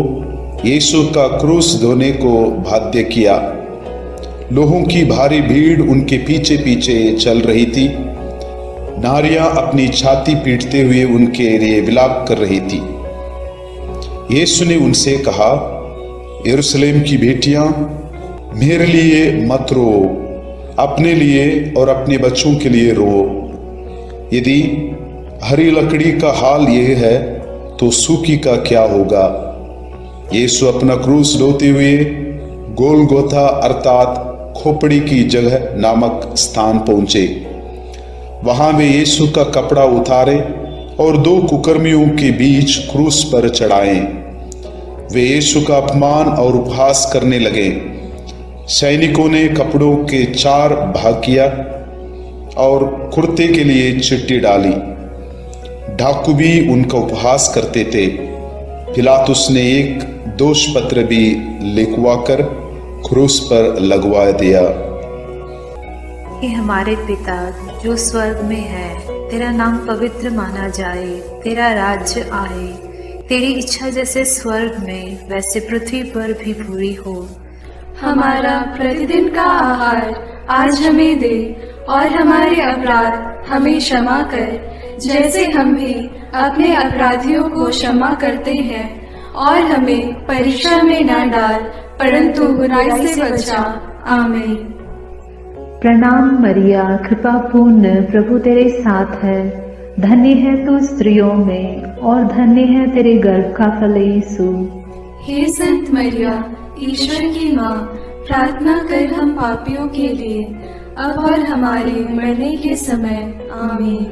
यीशु का क्रूस ढोने को बाध्य किया। लोगों की भारी भीड़ उनके पीछे पीछे चल रही थी। नारियां अपनी छाती पीटते हुए उनके लिए विलाप कर रही थी। यीशु ने उनसे कहा, यरूशलेम की बेटियां, मेरे लिए मत रो, अपने लिए और अपने बच्चों के लिए रो। यदि हरी लकड़ी का हाल यह है तो सूखी का क्या होगा। यीशु अपना क्रूस ढोते हुए गोलगोथा अर्थात खोपड़ी की जगह नामक स्थान पहुंचे। वहां वे यीशु का कपड़ा उतारे और दो कुकर्मियों के बीच क्रूस पर चढ़ाए। वे यीशु का अपमान और उपहास करने लगे। सैनिकों ने कपड़ों के 4 भाग किया और कुर्ते के लिए चिट्ठी डाली। डाकू भी उनका उपहास करते थे। पिलातुस ने एक दोष पत्र भी लिखवाकर क्रूस पर लगवा दिया। हे हमारे पिता जो स्वर्ग में है, तेरा नाम पवित्र माना जाए, तेरा राज्य आए, तेरी इच्छा जैसे स्वर्ग में वैसे पृथ्वी पर भी पूरी हो। हमारा प्रतिदिन का आहार आज हमें दे और हमारे अपराध हमें क्षमा कर, जैसे हम भी अपने अपराधियों को क्षमा करते हैं, और हमें परीक्षा में न डाल परंतु बुराई से बचा। आमीन। प्रणाम मरिया, कृपा पूर्ण, प्रभु तेरे साथ है। धन्य है तू स्त्रियों में और धन्य है तेरे गर्भ का फल यीशु। हे संत मरिया, ईश्वर की माँ, प्रार्थना कर हम पापियों के लिए अब और हमारे मरने के समय आमीन।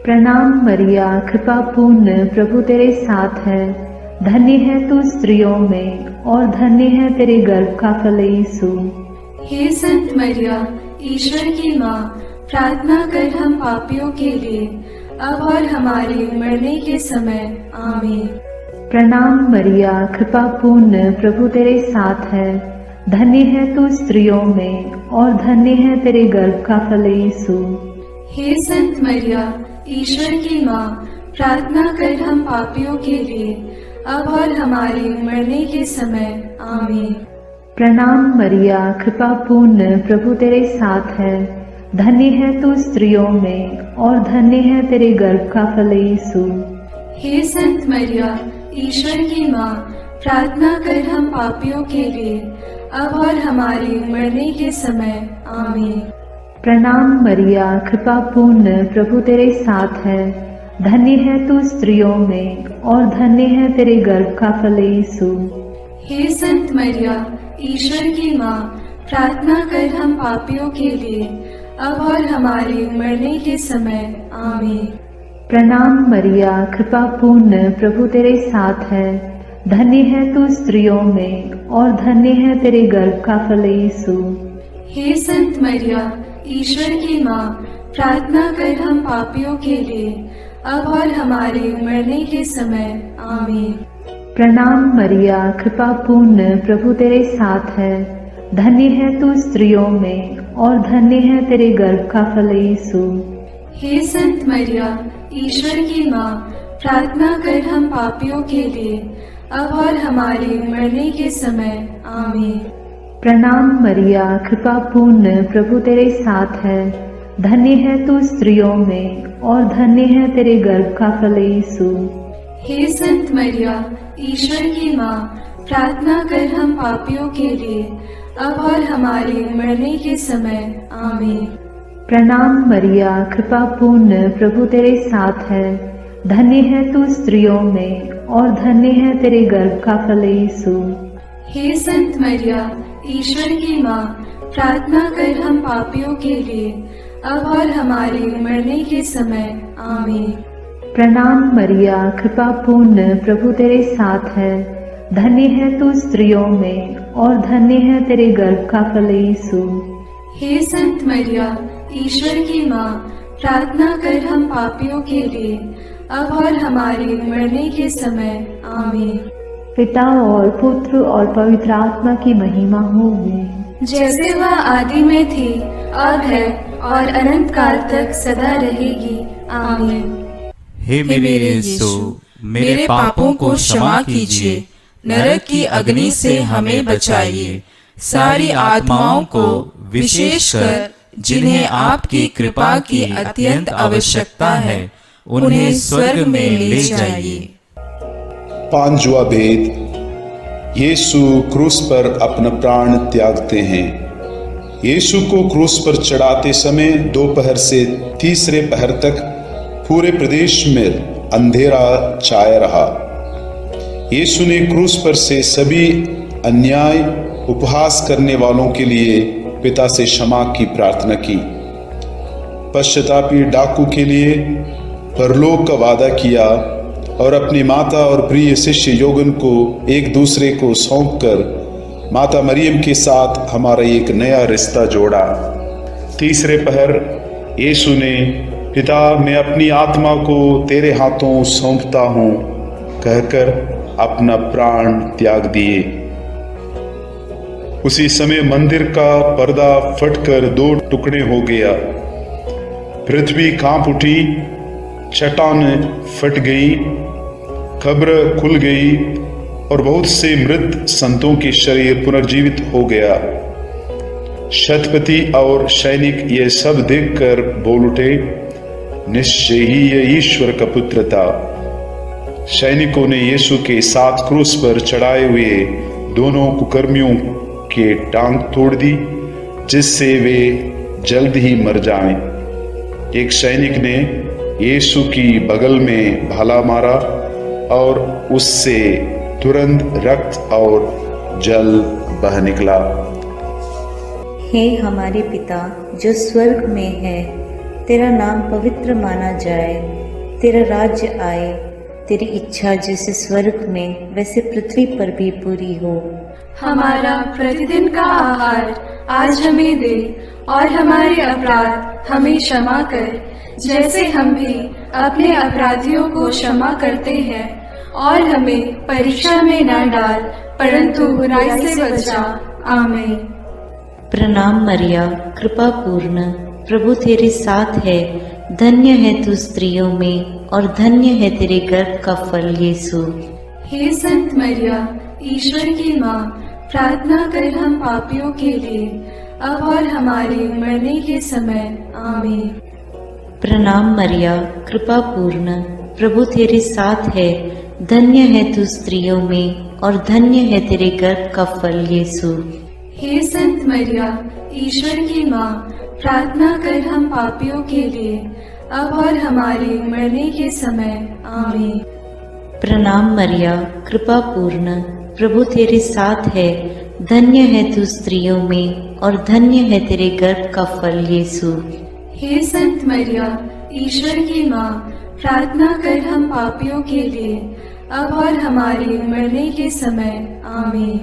प्रणाम मरिया, कृपा पूर्ण, प्रभु तेरे साथ है। धन्य है तू स्त्रियों में और धन्य है तेरे गर्भ का फल यीशु। हे संत मरिया, ईश्वर की माँ, प्रार्थना कर हम पापियों के लिए अब और हमारे मरने के समय आमीन। प्रणाम मरिया, कृपा पूर्ण, प्रभु तेरे साथ है। धन्य है तू स्त्रियों में और धन्य है तेरे गर्भ का फल यीशु। हे संत मरिया, ईश्वर की माँ, प्रार्थना कर हम पापियों के लिए अब और हमारे मरने के समय आमीन। प्रणाम मरिया, कृपा पूर्ण, प्रभु तेरे साथ है। धन्य है तू स्त्रियों में और धन्य है तेरे गर्भ का फल यीशु। हे संत मरिया, ईश्वर की माँ, प्रार्थना कर हम पापियों के लिए अब और हमारे मरने के समय आमीन। प्रणाम मरिया, कृपा पूर्ण, प्रभु तेरे साथ है। धन्य है तू स्त्रियों में और धन्य है तेरे गर्भ का फल यीशु। हे संत मरिया, ईश्वर की माँ, प्रार्थना कर हम पापियों के लिए अब और हमारे मरने के समय आमीन। प्रणाम मरिया, कृपा पूर्ण, प्रभु तेरे साथ है। धन्य है तू स्त्रियों में और धन्य है तेरे गर्भ का फल यीशु। हे संत मरिया, ईश्वर की माँ, प्रार्थना कर हम पापियों के लिए अब और हमारे मरने के समय आमीन। प्रणाम मरिया, कृपा पूर्ण, प्रभु तेरे साथ है। धन्य है तू स्त्रियों में और धन्य है तेरे गर्भ का फल यीशु। हे संत मरिया, ईश्वर की माँ, प्रार्थना कर हम पापियों के लिए, अब और हमारे मरने के समय। आमीन। प्रणाम मरिया, कृपा पूर्ण, प्रभु तेरे साथ है। धन्य है तू स्त्रियों में और धन्य है तेरे गर्भ का फल यीशु। हे संत मरिया, ईश्वर की माँ, प्रार्थना कर हम पापियों के लिए, अब और हमारे मरने के समय। आमीन। प्रणाम मरिया, कृपा पूर्ण, प्रभु तेरे साथ है। धन्य है तू स्त्रियों में और धन्य है तेरे गर्भ का फल यीशु। हे संत मरिया, ईश्वर की माँ, प्रार्थना कर हम पापियों के लिए, अब और हमारे मरने के समय। आमीन। प्रणाम मरिया, कृपा पूर्ण, प्रभु तेरे साथ है। धन्य है तू स्त्रियों में और धन्य है तेरे गर्भ का फल यीशु। हे संत मरिया, ईश्वर की माँ, प्रार्थना कर हम पापियों के लिए, अब और हमारे मरने के समय। आमीन। पिता और पुत्र और पवित्र आत्मा की महिमा होगी, जैसे वह आदि में थी और है और अनंत काल तक सदा रहेगी। आमीन। हे मेरे यीशु, मेरे पापों को क्षमा कीजिए, नरक की अग्नि से हमें बचाइए, सारी आत्माओं को विशेषकर जिन्हें आपकी कृपा की अत्यंत आवश्यकता है, उन्हें स्वर्ग में ले जाइए। पांचवा भेद, यीशु क्रूस पर अपना प्राण त्यागते हैं। यीशु को क्रूस पर चढ़ाते समय दोपहर से तीसरे पहर तक पूरे प्रदेश में अंधेरा छाया रहा। यीशु ने क्रूस पर से सभी अन्याय उपहास करने वालों के लिए पिता से क्षमा की प्रार्थना की। पश्चातापी डाकू के लिए परलोक का वादा किया और अपनी माता और प्रिय शिष्य योगन को एक दूसरे को सौंपकर माता मरियम के साथ हमारा एक नया रिश्ता जोड़ा। तीसरे पहर यीशु ने, पिता मैं अपनी आत्मा को तेरे हाथों सौंपता हूँ कहकर अपना प्राण त्याग दिए। उसी समय मंदिर का पर्दा फटकर दो टुकड़े हो गया। पृथ्वी कांप उठी, चट्टान फट गई, कब्र खुल गई और बहुत से मृत संतों के शरीर पुनर्जीवित हो गया। शतपति और सैनिक ये सब देखकर बोल उठे, निश्चय ही ये ईश्वर का पुत्र था। सैनिकों ने यीशु के साथ क्रूस पर चढ़ाए हुए दोनों कुकर्मियों के टांग तोड़ दी, जिससे वे जल्द ही मर जाएं। एक सैनिक ने यीशु की बगल में भाला मारा और उससे तुरंत रक्त और जल बह निकला। हे हमारे पिता जो स्वर्ग में है, तेरा नाम पवित्र माना जाए, तेरा राज्य आए, तेरी इच्छा जैसे स्वर्ग में वैसे पृथ्वी पर भी पूरी हो। हमारा प्रतिदिन का आहार आज हमें दे और हमारे अपराध हमें क्षमा कर, जैसे हम भी अपने अपराधियों को क्षमा करते हैं, और हमें परीक्षा में न डाल परंतु बुराई से बचा। आमीन। प्रणाम मरिया, कृपा पूर्ण, प्रभु तेरे साथ है। धन्य है तू स्त्रियों में और धन्य है तेरे गर्भ का फल यीशु। हे संत मरिया, ईश्वर की माँ, प्रार्थना कर हम पापियों के लिए, अब और हमारे मरने के समय। आमीन। प्रणाम मरिया, कृपा पूर्ण, प्रभु तेरे साथ है। धन्य है तू स्त्रियों में और धन्य है तेरे गर्भ का फल यीशु। हे संत मरिया, ईश्वर की माँ, प्रार्थना कर हम पापियों के लिए, अब और हमारे मरने के समय। आमीन। प्रणाम मरिया, कृपा पूर्ण, प्रभु तेरे साथ है। धन्य है तू स्त्रियों में और धन्य है तेरे गर्भ का फल यीशु। हे संत मरिया, ईश्वर की माँ, प्रार्थना कर हम पापियों के लिए, अब और हमारे मरने के समय। आमीन।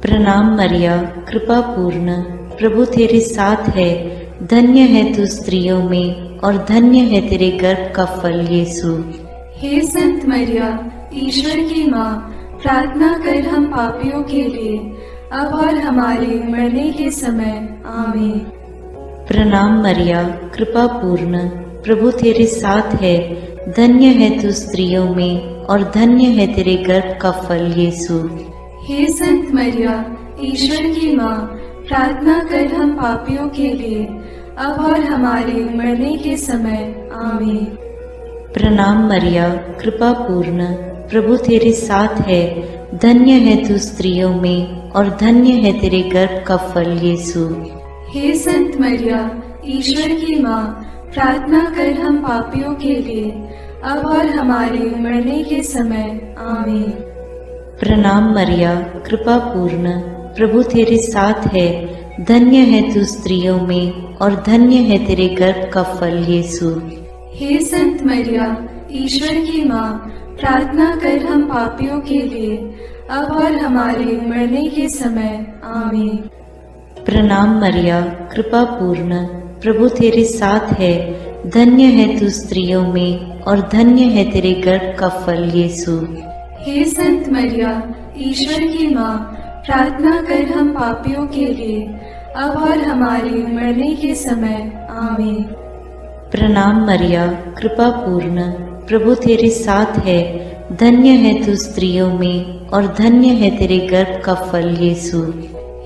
प्रणाम मरिया, कृपा पूर्ण, प्रभु तेरे साथ है। धन्य है तू स्त्रियों में और धन्य है तेरे गर्भ का फल यीशु। हे संत मरिया, ईश्वर की माँ, प्रार्थना कर हम पापियों के लिए, अब और हमारे मरने के समय। आमीन। प्रणाम मरिया, कृपा पूर्ण, प्रभु तेरे साथ है, धन्य है तू स्त्रियों में और धन्य है तेरे गर्भ का फल यीशु। हे संत मरिया, ईश्वर की माँ, प्रार्थना कर हम पापियों के लिए, अब और हमारे मरने के समय। आमीन। प्रणाम मरिया, कृपा पूर्ण, प्रभु तेरे साथ है, धन्य है तू स्त्रियों में और धन्य है तेरे गर्भ का फल यीशु। हे संत मरिया, ईश्वर की माँ, प्रार्थना कर हम पापियों के लिए, अब और हमारे मरने के समय। आमीन। प्रणाम मरिया, कृपा पूर्ण, प्रभु तेरे साथ है, धन्य है तू स्त्रियों में और धन्य है तेरे गर्भ का फल यीशु। हे संत मरिया, ईश्वर की माँ, प्रार्थना कर हम पापियों के लिए, अब और हमारे मरने के समय। आमीन। प्रणाम मरिया, कृपा पूर्ण, प्रभु तेरे साथ है, धन्य है तू स्त्रियों में और धन्य है तेरे गर्भ का फल यीशु। हे संत मरिया, ईश्वर की माँ, प्रार्थना कर हम पापियों के लिए, अब और हमारे मरने के समय। आमीन। प्रणाम मरिया, कृपा पूर्ण, प्रभु तेरे साथ है, धन्य है तू स्त्रियों में और धन्य है तेरे गर्भ का फल यीशु।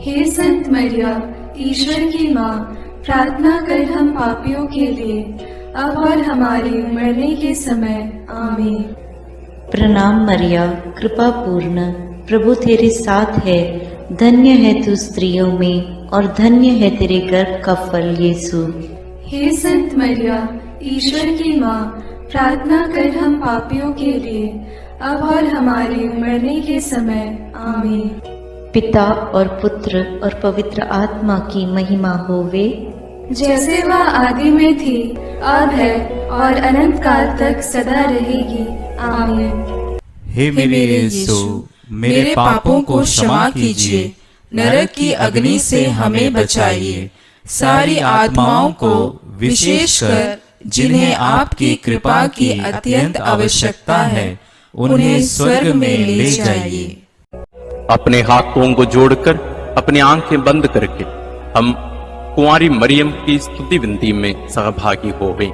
हे संत मरिया, ईश्वर की माँ, प्रार्थना कर हम पापियों के लिए, अब और हमारे मरने के समय। आमीन। प्रणाम मरिया, कृपा पूर्ण, प्रभु तेरे साथ है, धन्य है तू स्त्रियों में और धन्य है तेरे गर्भ का फल यीशु। हे संत मरिया, ईश्वर की माँ, प्रार्थना कर हम पापियों के लिए, अब और हमारे मरने के समय। आमीन। पिता और पुत्र और पवित्र आत्मा की महिमा होवे, जैसे वह आदि में थी, अब है और अनंत काल तक सदा रहेगी। आमीन। हे मेरे यीशु, मेरे पापों को क्षमा कीजिए, नरक की अग्नि से हमें बचाइए, सारी आत्माओं को विशेषकर जिन्हें आपकी कृपा की अत्यंत आवश्यकता है, उन्हें स्वर्ग में ले जाइए। अपने हाथों को जोड़कर अपनी आंखें बंद करके हम कुंवारी मरियम की स्तुति विनती में सहभागी हो गए।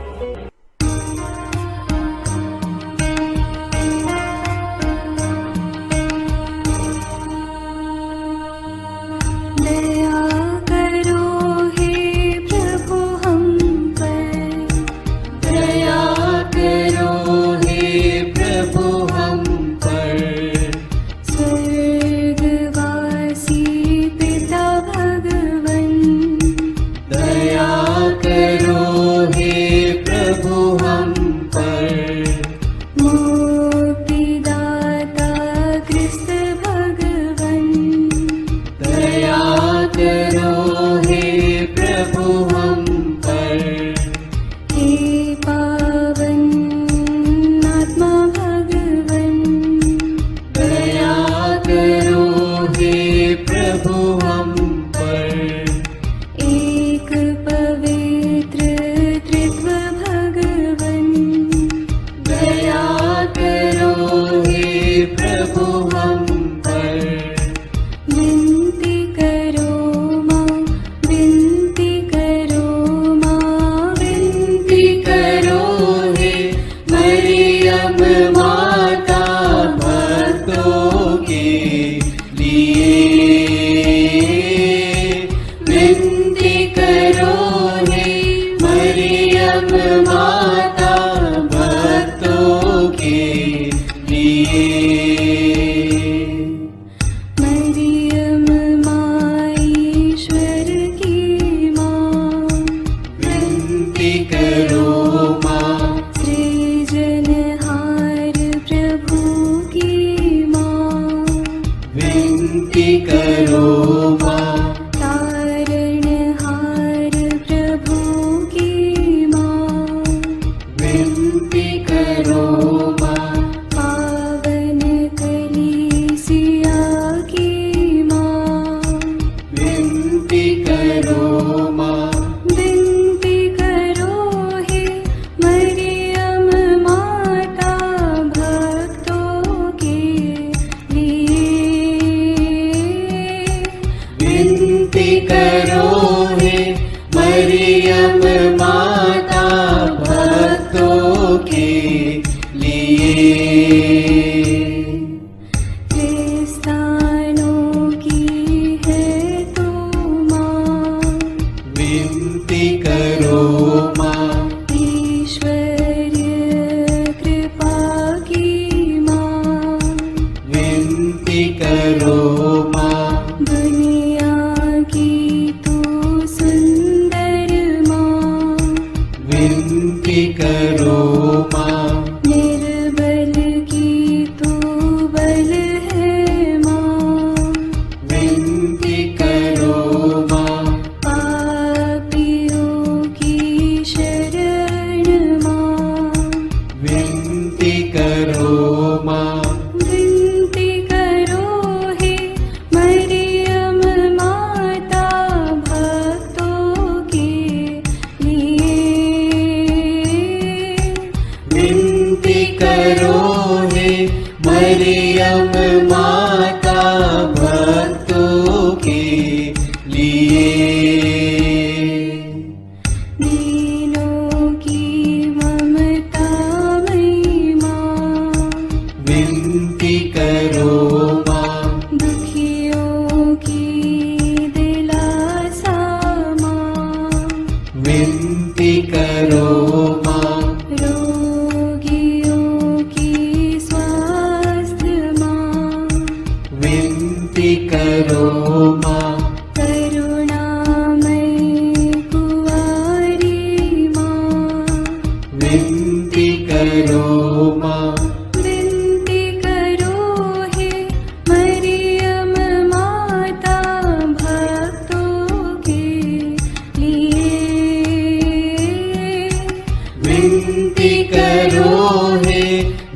मरियम माता भक्तों के लिए। स्थानों की है तो माँ, विनती करो माँ। ईश्वरीय कृपा की माँ, विनती करो माँ। दुनिया की तू सुंदर माँ, विनती करो माँ। निर्बल की तू बल है माँ, विनती करो माँ। पापियों की शरण माँ, विनती करो माँ। विनती करो हे मरियम माता भक्तों के लिए। विनती करो हे मरियम माता भक्तों के लिए। दीनों की ममता मई माँ, विनती करो माँ। दुखियों की दिलासा माँ, विनती करो माँ। रोगियों की स्वास्थ्य माँ, विनती करो माँ। करुणामयी कुंवारी माँ, विनती करो माँ। विनती करो हे मरियम माता भक्तों के लिए। विनती करो हे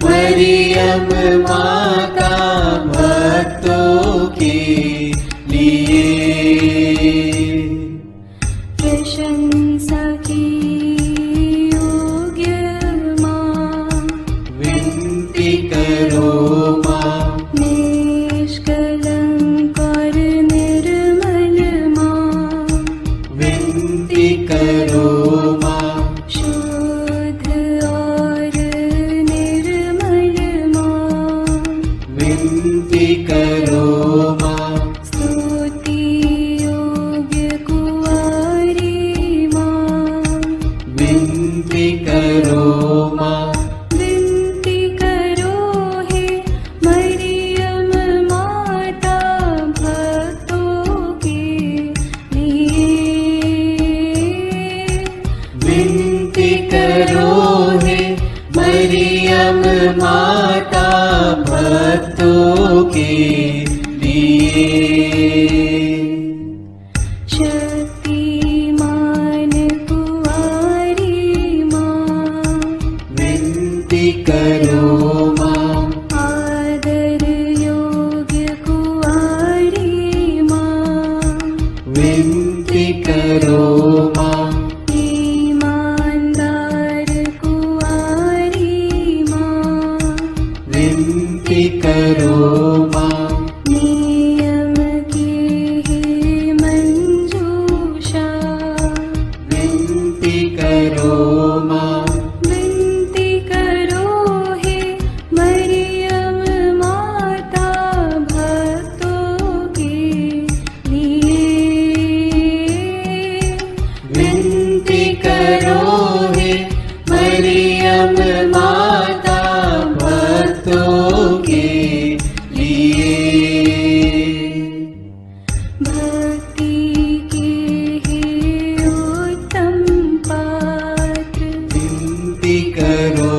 मरियम माता भक्तों के लिए। प्रशंसा की योग्य माँ, विनती करो माँ। निष्कलंक और निर्मल माँ, विनती करो माँ। शुद्ध और निर्मल माँ, विनती करो माँ। स्तुति योग्य कुंवारी माँ, विनती करो माँ। विनती करो हे मरियम माता भक्तों के लिए। विनती करो हे मरियम माता भक्तों के लिए। शक्तिमान कुंवारी माँ, विनती करो माँ। आदर योग्य कुंवारी माँ, विनती करो माँ। ईमानदार कुंवारी माँ, विनती करो माँ। नियम की है मंजूषा, विनती करो माँ। विनती करो हे मरियम माता भक्तों के लिए। विनती करो हे मरियम माता भक्तों के लिए। भक्ति के हे उत्तम पात्र, विनती करो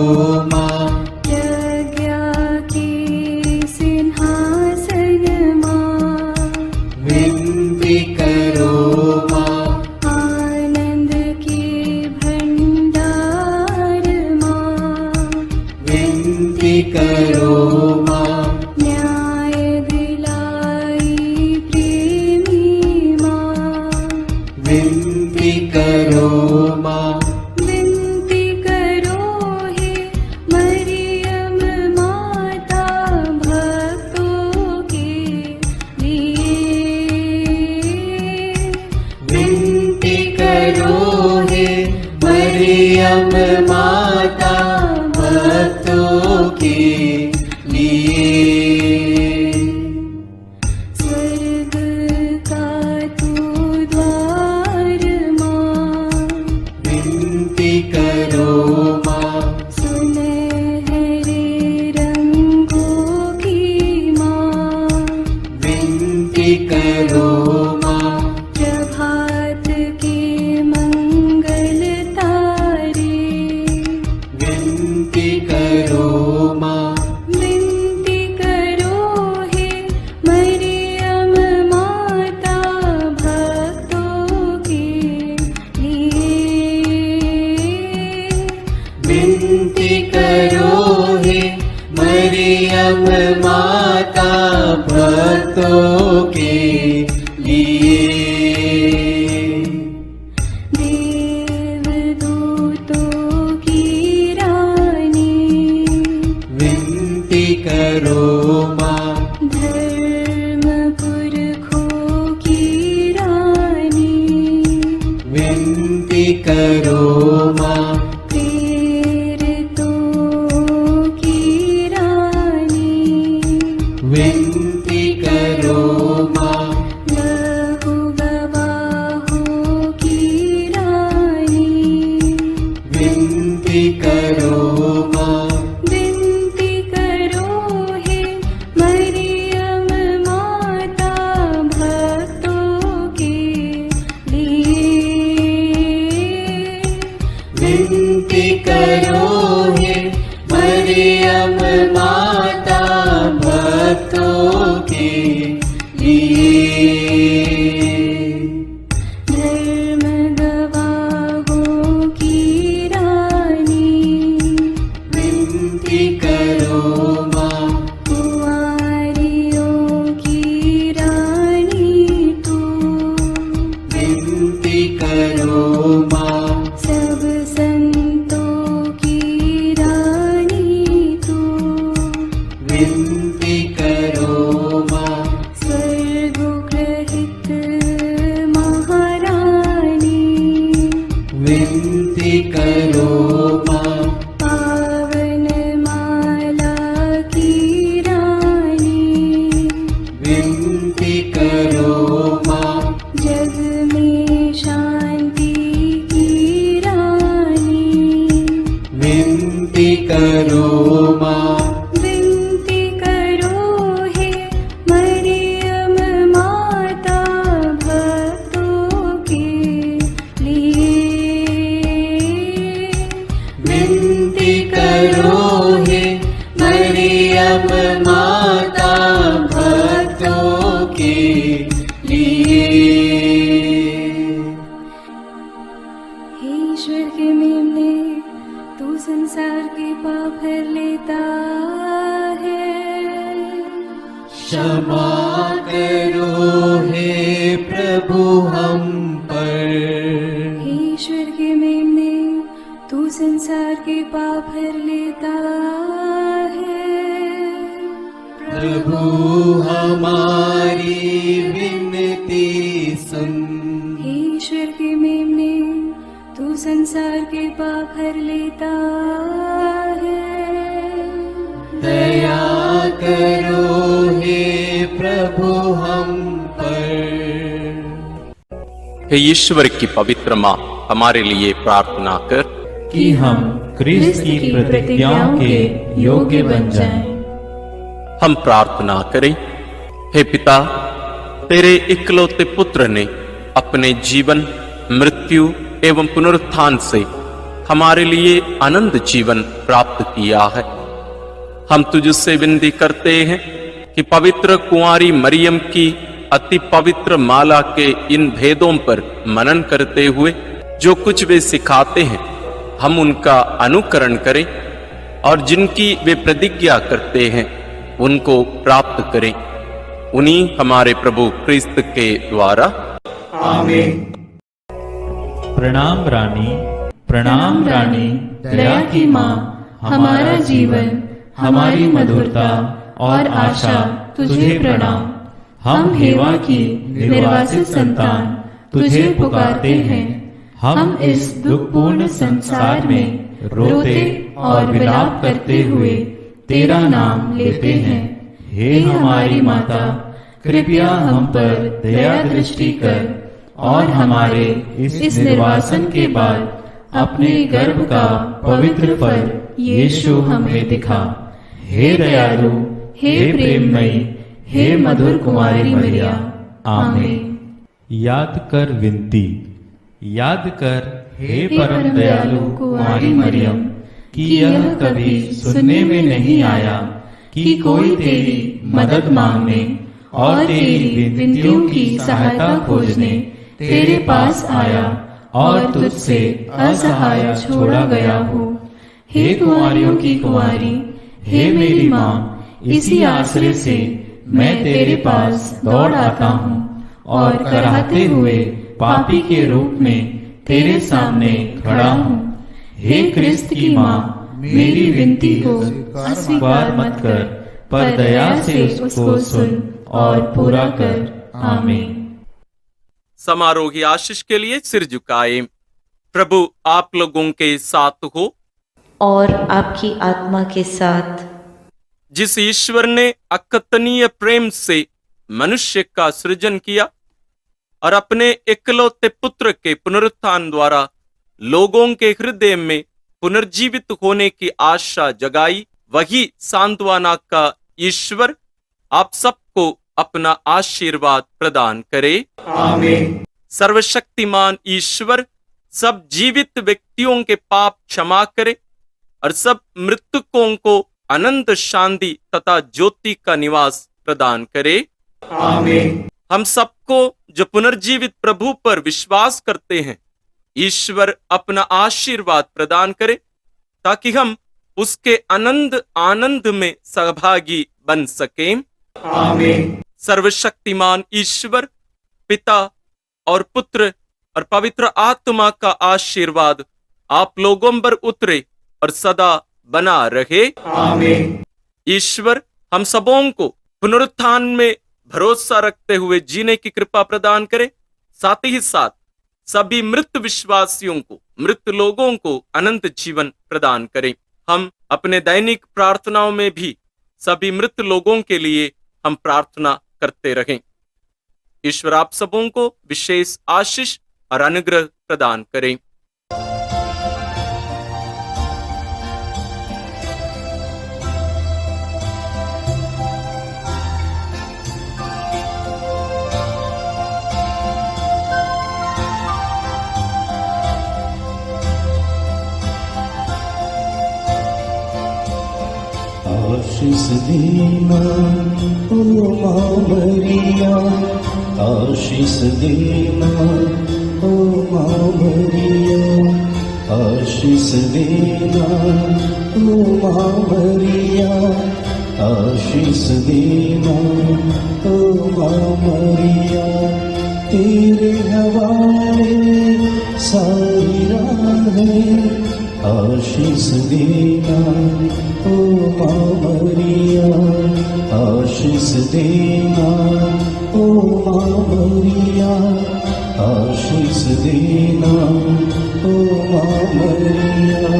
माँ। प्रज्ञा के सिंहासन माँ, विनती करो माँ। आनंद के भंडार माँ, विनती करो माँ। न्याय दिलाई प्रेमी माँ, विनती करो माँ। विनती करो हे मरियम माता भक्तों के लिए। विनती करो भक्तों के लिए। देवदूतों की रानी विनती करो माँ, धर्म पुरखों की रानी विनती करो माँ, प्रेरितों की रानी विनती करो माँ, लहू गवाहों की रानी विनती करो माँ, विनती करो हे मरियम माता भक्तों के लिए। विनती करो हे मरियम माता भक्तों के लिए। धर्म गवाहों की रानी विनती करो माँ, कुंवारियों की रानी तू विनती करो माँ, सब संतों की रानी तू विनती करो माँ, स्वर्गोग्रहित महारानी विनती करो माँ, पावन माला की रानी विनती करो माँ, जग में शांति की रानी विनती करो माँ, विनती करो हे मरियम माता भक्तों के लिए। विनती करो हे मरियम माता भक्तों के लिए। हे ईश्वर के मेमने, तू संसार के पाप हर लेता है। क्षमा करो हे प्रभु हम पर, हे ईश्वर के मेमने, तू संसार के पाप हर लेता है। प्रभु हमारी विनती सुन, हे ईश्वर के मेमने, तू संसार के पाप हर लेता है। दया करो हे प्रभु हम पर। हे ईश्वर की पवित्र माँ, हमारे लिए प्रार्थना कर कि हम क्रिस्त की प्रतिज्ञाओं के योग्य बन जाएं। हम प्रार्थना करें। हे पिता, तेरे इकलौते पुत्र ने अपने जीवन, मृत्यु एवं पुनरुत्थान से हमारे लिए अनंत जीवन प्राप्त किया है। हम तुझसे विनती करते हैं कि पवित्र कुंवारी मरियम की अति पवित्र माला के इन भेदों पर मनन करते हुए जो कुछ वे सिखाते हैं, हम उनका अनुकरण करें और जिनकी वे प्रतिज्ञा करते हैं उनको प्राप्त करें। उन्हीं हमारे प्रभु क्रिस्त के द्वारा। आमीन। प्रणाम रानी, प्रणाम रानी, दया की माँ, हमारा जीवन, हमारी मधुरता और आशा तुझे प्रणाम। हम हेवा की निर्वासित संतान तुझे पुकारते हैं। हम इस दुखपूर्ण संसार में रोते और विलाप करते हुए तेरा नाम लेते हैं। हे हमारी माता, कृपया हम पर दया दृष्टि कर और हमारे इस निर्वासन के बाद अपने गर्भ का पवित्र फल यीशु हमें दिखा। हे दयालु, हे प्रेममयी, हे मधुर कुमारी मरिया। आमीन। याद कर विनती। याद कर हे परम दयालु कुमारी मरियम कि यह कभी सुनने में नहीं आया कि कोई तेरी मदद मांगने और तेरी विनतियों की सहायता खोजने तेरे पास आया और तुझसे असहाय छोड़ा गया हो। हे कुंवारियों की कुंवारी, हे मेरी माँ, इसी आश्रय से मैं तेरे पास दौड़ आता हूँ और कराहते हुए पापी के रूप में तेरे सामने खड़ा हूँ। हे क्रिस्त की माँ, मेरी विनती को अस्वीकार मत कर, पर दया से उसको सुन और पूरा कर। आमीन। समारोह की आशीष के लिए सिर झुकाए। प्रभु आप लोगों के साथ हो और आपकी आत्मा के साथ। जिस ईश्वर ने अकथनीय प्रेम से मनुष्य का सृजन किया और अपने इकलौते पुत्र के पुनरुत्थान द्वारा लोगों के हृदय में पुनर्जीवित होने की आशा जगाई, वही सांत्वना का ईश्वर आप सबको अपना आशीर्वाद प्रदान करे। आमीन। सर्वशक्तिमान ईश्वर सब जीवित व्यक्तियों के पाप क्षमा करे और सब मृतकों को अनंत शांति तथा ज्योति का निवास प्रदान करे। आमीन। हम सबको जो पुनर्जीवित प्रभु पर विश्वास करते हैं, ईश्वर अपना आशीर्वाद प्रदान करे ताकि हम उसके आनंद में सहभागी बन सकें। आमीन। सर्वशक्तिमान ईश्वर पिता और पुत्र और पवित्र आत्मा का आशीर्वाद आप लोगों पर उतरे और सदा बना रहे। आमीन। ईश्वर हम सबों को पुनरुत्थान में भरोसा रखते हुए जीने की कृपा प्रदान करे, साथ ही साथ सभी मृत विश्वासियों को, मृत लोगों को अनंत जीवन प्रदान करें। हम अपने दैनिक प्रार्थनाओं में भी सभी मृत लोगों के लिए हम प्रार्थना करते रहें। ईश्वर आप सबों को विशेष आशीष और अनुग्रह प्रदान करें। आशीष देना ओ माँ मरिया, आशीष देना ओ माँ मरिया, आशीष देना ओ माँ मरिया, आशीष देना ओ माँ मरिया। तेरे हवाले सारी राहें आशीष देना ओ माँ मरिया, आशीष देना ओ माँ मरिया, आशीष देना ओ माँ मरिया।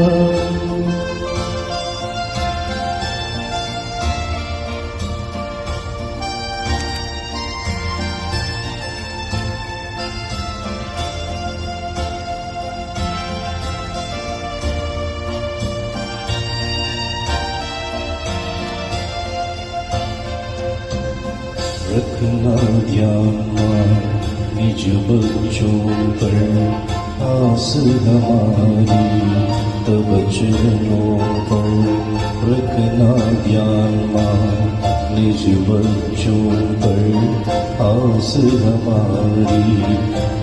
रखना ध्यान निज बच्चों पर आस हमारी, तब चरणों पर रखना ध्यान निज बच्चों पर आस हमारी,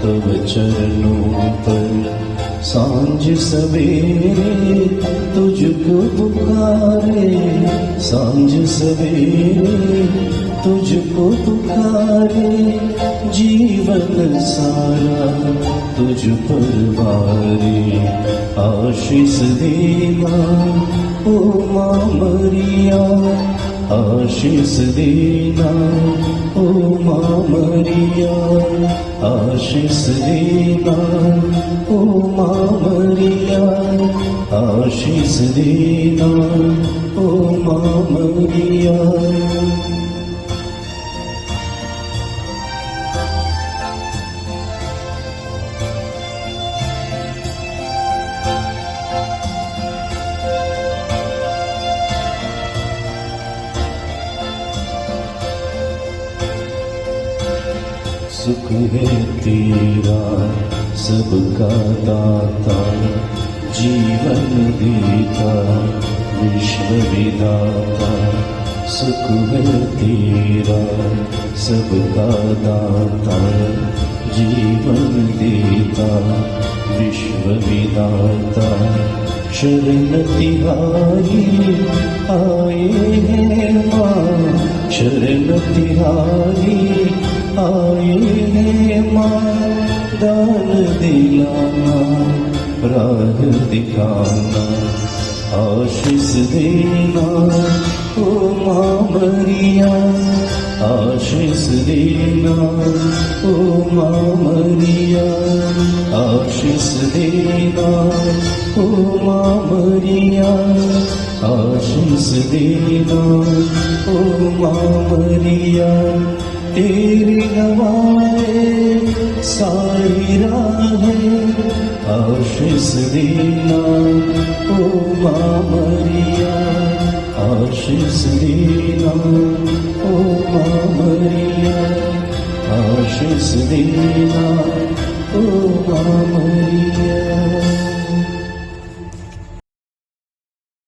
तब चरणों पर सांझ सवेरे तुझको पुकारे, सांझ सवेरे तुझको पुकारे, जीवन सारा तुझ पर वारे। आशीष देना ओ माँ मरिया, आशीष देना ओ माँ मरिया, आशीष देना ओ माँ मरिया, आशीष देना ओ माँ मरिया। सुख है तेरा सबका दाता, जीवन देता विश्व विधाता। सुख है तेरा सबका दाता, जीवन देता विश्व विधाता। शरण तिहारी आए हैं माँ, शरण तिहारी आए हैं माँ, दान दिलाना राह दिखाना आशीष देना ओ माँ मरिया, आशीष देना ओ माँ मरिया, आशीष देना ओ माँ मरिया, आशीष देना ओ माँ मरिया। तेरी नवाए सारी राहें, आशीष देना ओ माँ मरिया, आशीष देना ओ माँ मरिया, आशीष देना